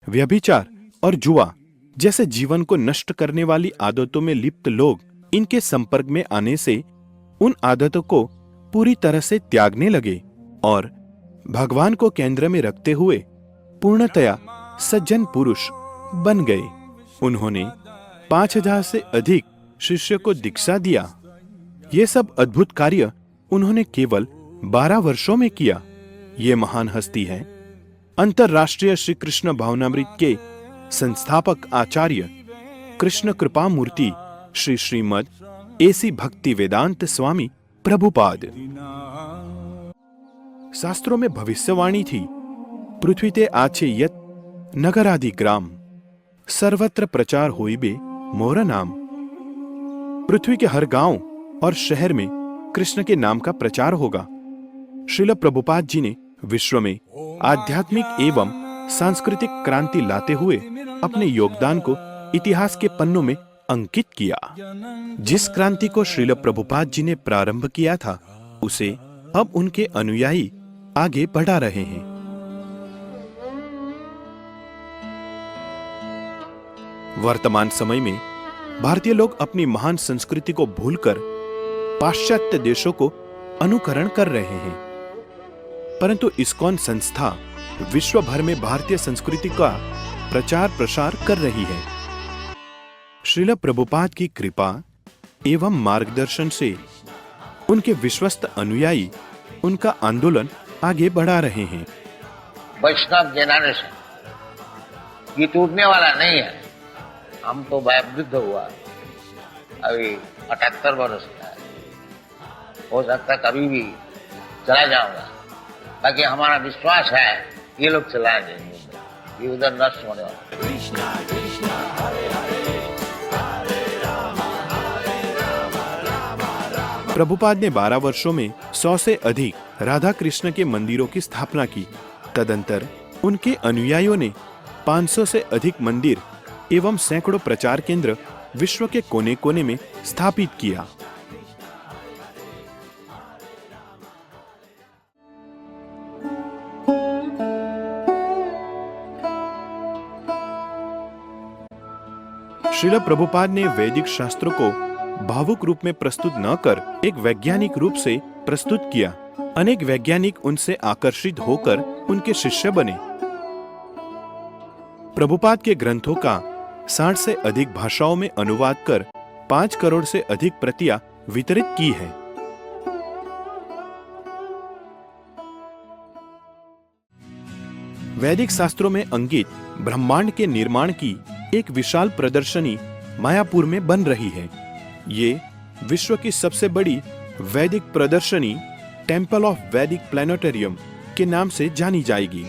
व्यभिचार और जुआ जैसे जीवन को नष्ट करने वाली आदतों में लिप्त लोग इनके संपर्क में आने से उन आदतों को पूरी तरह से त्यागने लगे और भगवान को केंद्र में रखते हुए पूर्णतया सज्जन पुरुष बन गए। उन्होंने 5000 से अधिक शिष्य को दीक्षा दिया। ये सब अद्भुत कार्य उन्होंने केवल 12 वर्षों में किया। ये महान हस्ती है अंतरराष्ट्रीय श्री कृष्ण भावनामृत के संस्थापक आचार्य कृष्ण कृपा मूर्ति श्री श्रीमद एसी भक्ति वेदांत स्वामी प्रभुपाद। शास्त्रों में भविष्यवाणी थी, पृथ्वी ते आछे यत नगरादि ग्राम, सर्वत्र प्रचार होइबे मोर नाम। पृथ्वी के हर गांव और शहर में कृष्ण के नाम का प्रचार होगा। श्रील प्रभुपाद जी ने विश्व में आध्यात्मिक एवं सांस्कृतिक क्रांति लाते हुए अपने योगदान को इतिहास के पन्नों में अंकित किया। जिस क्रांति को श्रील प्रभुपाद जी ने प्रारंभ किया था, उसे अब उनके अनुयायी आगे बढ़ा रहे हैं। वर्तमान समय में भारतीय लोग अपनी महान संस्कृति को भूलकर पाश्चात्य देशों को अनुकरण कर रहे हैं, परंतु इस्कॉन संस्था विश्व भर में भारतीय संस्कृति का प्रचार प्रसार कर रही है। श्रील प्रभुपाद की कृपा एवं मार्गदर्शन से उनके विश्वस्त अनुयायी उनका आंदोलन आगे बढ़ा रहे हैं। वैष्णव जनरेशन ये टूटने वाला नहीं है। हम तो वयोवृद्ध हुआ, अभी 78 वर्ष का है, हो सकता है कभी भी चला जाऊंगा, बाकी हमारा विश्वास है ये लोग चलाएंगे, ये उधर नष्ट होने वाला। प्रभुपाद ने 12 वर्षों में 100 से अधिक राधा कृष्ण के मंदिरों की स्थापना की। तदंतर उनके अनुयायियों ने 500 से अधिक मंदिर एवं सैकड़ों प्रचार केंद्र विश्व के कोने कोने में स्थापित किया। श्रील प्रभुपाद ने वैदिक शास्त्रों को भावुक रूप में प्रस्तुत न कर एक वैज्ञानिक रूप से प्रस्तुत किया। अनेक वैज्ञानिक उनसे आकर्षित होकर उनके शिष्य बने। प्रभुपाद के ग्रंथों का 60 से अधिक भाषाओं में अनुवाद कर 5 करोड़ से अधिक प्रतियां वितरित की है। वैदिक शास्त्रों में अंकित ब्रह्मांड के निर्माण की एक विशाल प्रदर्शनी मायापुर में बन रही है। ये विश्व की सबसे बड़ी वैदिक प्रदर्शनी टेम्पल ऑफ वैदिक प्लैनेटोरियम के नाम से जानी जाएगी।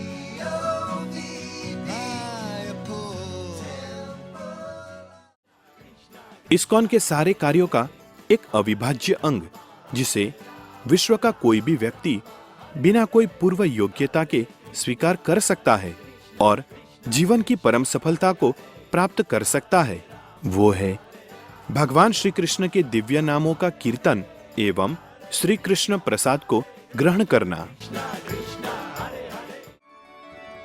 इस्कॉन के सारे कार्यों का एक अविभाज्य अंग, जिसे विश्व का कोई भी व्यक्ति बिना कोई पूर्व योग्यता के स्वीकार कर सकता है और जीवन की परम सफलता को प्राप्त कर सकता है, वो है भगवान श्री कृष्ण के दिव्य नामों का कीर्तन एवं श्री कृष्ण प्रसाद को ग्रहण करना।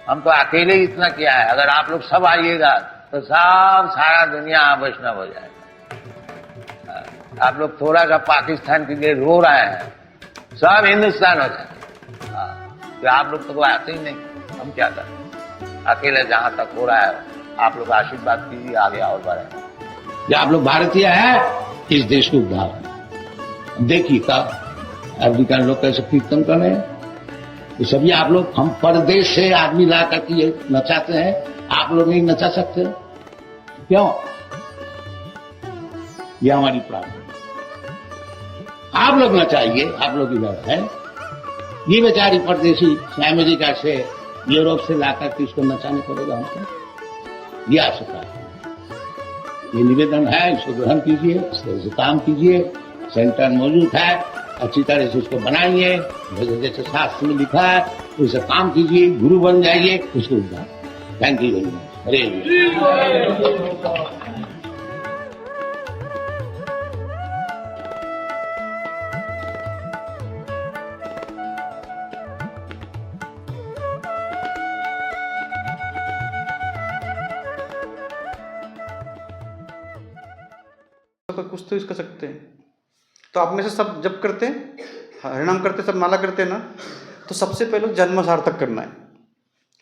हम तो अकेले ही इतना किया है, अगर आप लोग सब आइएगा तो सब सारा दुनिया वैष्णव हो जाएगा। आप लोग थोड़ा सा पाकिस्तान के लिए रो रहे हैं, सब हिंदुस्तान हो जाएगा। तो आप लोग तो आते ही नहीं, हम क्या करें? अकेले जहां तक हो रहा है आप लोग आशीर्वाद कीजिए, आगे और बढ़े। जब आप लोग भारतीय हैं, इस देश को उद्धार देखिए तब अफ्रीकन लोग कैसे कीर्तन कर रहे हैं। तो सभी आप लोग, हम परदेश से आदमी ला करके ये नचाते हैं, आप लोग नहीं नचा सकते क्यों? ये हमारी प्रार्थना। आप लोग नचाइए, आप लोग इधर है। ये बेचारी परदेशी अमेरिका से यूरोप से लाकर के इसको नचाने पड़ेगा हमको। ये आवश्यकता है, ये निवेदन है, इसको ग्रहण कीजिए, इस तरह से काम कीजिए। सेंटर मौजूद है, अच्छी तरह से इसको बनाइए, जैसे शास्त्र में लिखा है उसे काम कीजिए, गुरु बन जाइए, उसको उद्धार। Thank you very much. हरे कुछ तो कर सकते हैं। तो आप में से सब जब करते हैं, हरिनाम करते, सब माला करते हैं ना, तो सबसे पहले जन्म सार्थक करना है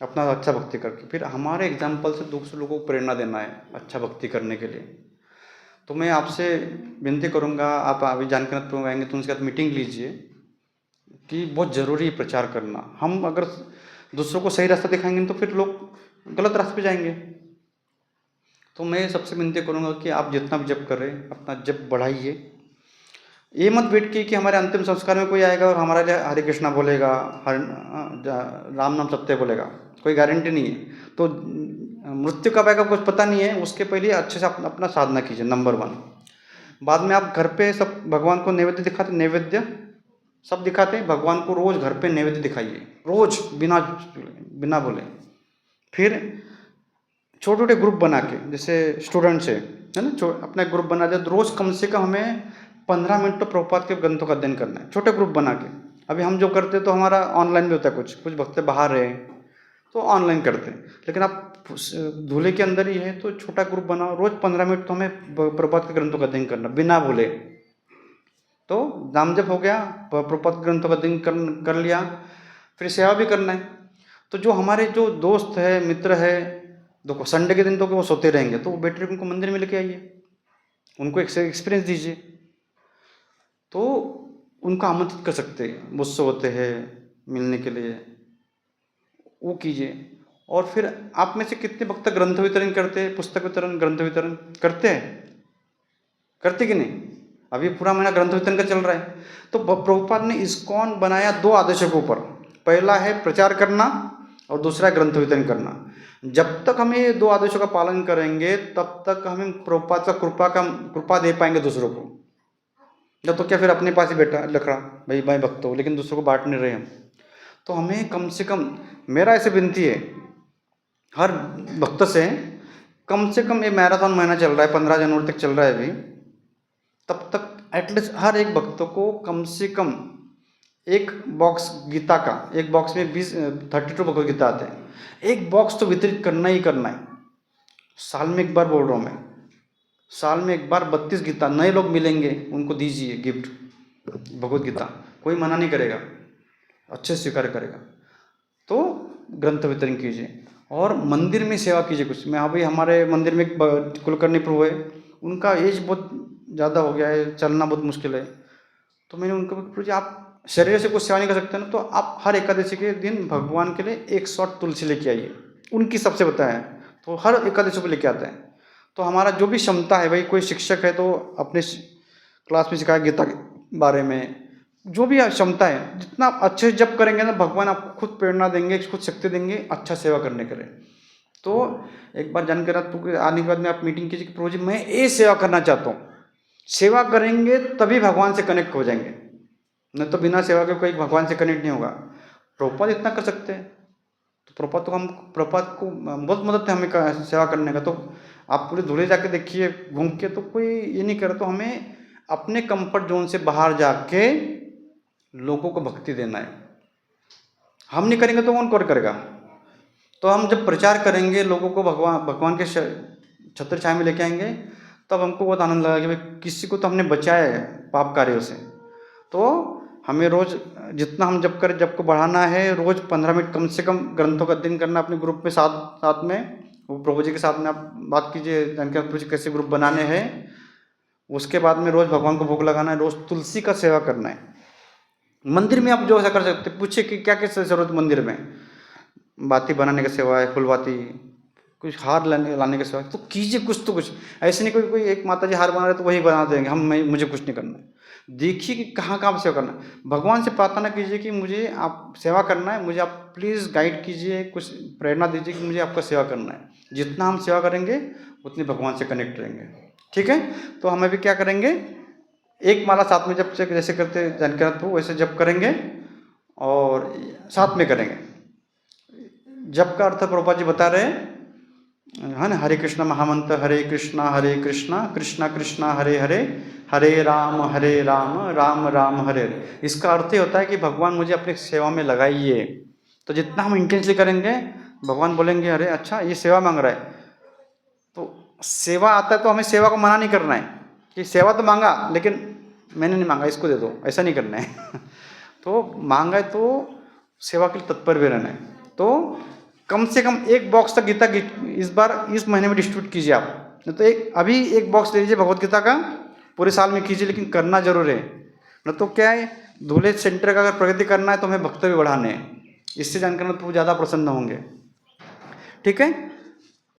अपना अच्छा भक्ति करके, फिर हमारे एग्जाम्पल से दूसरे लोगों को प्रेरणा देना है अच्छा भक्ति करने के लिए। तो मैं आपसे विनती करूंगा, आप अभी जानकीनाथ प्रभु आएंगे तो उनके साथ मीटिंग लीजिए कि बहुत ज़रूरी है प्रचार करना। हम अगर दूसरों को सही रास्ता दिखाएंगे तो फिर लोग गलत रास्ते पे जाएंगे। तो मैं सबसे विनती करूंगा कि आप जितना भी जप करें अपना जप बढ़ाइए। ये मत वेट कीजिए कि हमारे अंतिम संस्कार में कोई आएगा और हमारे लिए हरे कृष्णा बोलेगा, राम नाम सत्य बोलेगा, कोई गारंटी नहीं है। तो मृत्यु कब आएगा कुछ पता नहीं है, उसके पहले अच्छे से अपना साधना कीजिए, नंबर 1। बाद में आप घर पे सब भगवान को नैवेद्य दिखाते, नैवेद्य सब दिखाते हैं, भगवान को रोज़ घर पे नैवेद्य दिखाइए, रोज़ बिना बोले। फिर छोटे छोटे ग्रुप बना के, जैसे स्टूडेंट्स है ना, अपना ग्रुप बना दे, रोज़ कम से कम हमें 15 मिनट तो प्रभुपाद के ग्रंथों का अध्ययन करना है, छोटे ग्रुप बना के। अभी हम जो करते हैं तो हमारा ऑनलाइन भी होता है, कुछ भक्त बाहर है तो ऑनलाइन करते हैं, लेकिन आप दूल्हे के अंदर ही है तो छोटा ग्रुप बनाओ, रोज 15 मिनट तो हमें प्रभात के ग्रंथों का अध्ययन करना बिना भूले। तो नाम जप हो गया, प्रभात ग्रंथों का अध्ययन कर लिया, फिर सेवा भी करना है। तो जो हमारे जो दोस्त है, मित्र है, देखो संडे के दिन तो वो सोते रहेंगे, तो वो बैठ उनको मंदिर में लेके आइए, उनको एक एक्सपीरियंस दीजिए, तो उनको आमंत्रित कर सकते हैं, मुझसे होते हैं मिलने के लिए, वो कीजिए। और फिर आप में से कितने भक्त ग्रंथ वितरण करते हैं, पुस्तक वितरण, ग्रंथ वितरण करते हैं, करते कि नहीं? अभी पूरा महीना ग्रंथ वितरण का चल रहा है। तो प्रभुपाद ने इस्कॉन बनाया 2 आदेशों के ऊपर, पहला है प्रचार करना और दूसरा है ग्रंथ वितरण करना। जब तक हम ये 2 आदेशों का पालन करेंगे तब तक हम प्रभुपाद का कृपा दे पाएंगे दूसरों को। जब तो क्या फिर अपने पास ही बैठा लखड़ा, भाई भाई भक्त हो, लेकिन दूसरों को बांट नहीं रहे हम। तो हमें कम से कम, मेरा ऐसे विनती है हर भक्त से कम ये मैराथन महीना चल रहा है, 15 जनवरी तक चल रहा है अभी, तब तक एटलीस्ट हर एक भक्त को कम से कम एक बॉक्स गीता का, एक बॉक्स में 32 भगवद गीता आते हैं, एक बॉक्स तो वितरित करना ही करना है। साल में एक बार बोल रहा हूँ मैं, साल में एक बार 32 गीता नए लोग मिलेंगे उनको दीजिए गिफ्ट भगवद गीता, कोई मना नहीं करेगा, अच्छे से स्वीकार करेगा। तो ग्रंथ वितरण कीजिए और मंदिर में सेवा कीजिए कुछ। मैं अभी हमारे मंदिर में कुलकर्णी प्रभु है, उनका एज बहुत ज़्यादा हो गया है, चलना बहुत मुश्किल है, तो मैंने उनको प्रभु जी आप शरीर से कुछ सेवा नहीं कर सकते ना, तो आप हर एकादशी के दिन भगवान के लिए 1 शॉट तुलसी लेके आइए, उनकी सबसे बताया, तो हर एकादशी को लेके आते हैं। तो हमारा जो भी क्षमता है, भाई कोई शिक्षक है तो अपने क्लास में सिखाया गीता के बारे में, जो भी क्षमता है, जितना अच्छे से जप करेंगे ना भगवान आपको खुद प्रेरणा देंगे, खुद शक्ति देंगे अच्छा सेवा करने के लिए। तो एक बार जानकर आने के बाद में आप मीटिंग कीजिए कि प्रभु जी मैं ये सेवा करना चाहता हूँ, सेवा करेंगे तभी भगवान से कनेक्ट हो जाएंगे, नहीं तो बिना सेवा के कोई भगवान से कनेक्ट नहीं होगा। प्रभुपाद इतना कर सकते हैं, तो प्रभुपाद को बहुत मदद है हमें सेवा करने का। तो आप पूरे धुले जाके देखिए घूम के, तो कोई ये नहीं करे। तो हमें अपने कंफर्ट जोन से बाहर जाके लोगों को भक्ति देना है, हम नहीं करेंगे तो कौन करेगा? तो हम जब प्रचार करेंगे, लोगों को भगवान के छत्र छाया में लेके आएंगे, तब हमको बहुत आनंद लगा कि भाई किसी को तो हमने बचाया है पाप कार्यों से। तो हमें रोज़ जितना हम जब को बढ़ाना है, रोज़ 15 मिनट कम से कम ग्रंथों का अध्ययन करना, अपने ग्रुप में साथ में वो प्रभु जी के साथ में आप बात कीजिए, जानकर प्रभु जी कैसे ग्रुप बनाने हैं। उसके बाद में रोज़ भगवान को भोग लगाना है, रोज़ तुलसी का सेवा करना है। मंदिर में आप जो ऐसा कर सकते, पूछिए कि क्या क्या जरूरत मंदिर में, बाती बनाने का सेवा है, फुलबाती, कुछ हार लाने का सेवा, तो कीजिए कुछ तो कुछ। ऐसे नहीं कोई एक माता जी हार बना रहे तो वही बना देंगे, मुझे कुछ नहीं करना है। देखिए कि कहाँ कहाँ सेवा करना है। भगवान से प्रार्थना कीजिए कि मुझे आप सेवा करना है, मुझे आप प्लीज़ गाइड कीजिए, कुछ प्रेरणा दीजिए कि मुझे आपका सेवा करना है। जितना हम सेवा करेंगे उतनी भगवान से कनेक्ट रहेंगे, ठीक है। तो हमें भी क्या करेंगे, एक माला साथ में जब से जैसे करते जानकार प्रभु वैसे जप करेंगे और साथ में करेंगे। जप का अर्थ प्रभुपाद जी बता रहे है ना, हरे कृष्णा महामंत्र, हरे कृष्णा कृष्णा कृष्णा हरे हरे, हरे राम राम राम हरे हरे। इसका अर्थ ये होता है कि भगवान मुझे अपनी सेवा में लगाइए। तो जितना हम इंटेंसली करेंगे भगवान बोलेंगे अरे अच्छा ये सेवा मांग रहा है। तो सेवा आता है तो हमें सेवा को मना नहीं करना है कि सेवा तो मांगा लेकिन मैंने नहीं मांगा, इसको दे दो, ऐसा नहीं करना है। तो मांगा है तो सेवा के लिए तत्पर भी रहना है। तो कम से कम एक बॉक्स तक गीता इस बार इस महीने में डिस्ट्रीब्यूट कीजिए आप। तो अभी एक बॉक्स ले लीजिए भगवत गीता का, पूरे साल में कीजिए, लेकिन करना जरूर है। न तो क्या है, धूले सेंटर का अगर प्रगति करना है तो हमें भक्त भी बढ़ाने हैं, इससे जानकर तो ज़्यादा प्रसन्न होंगे, ठीक है।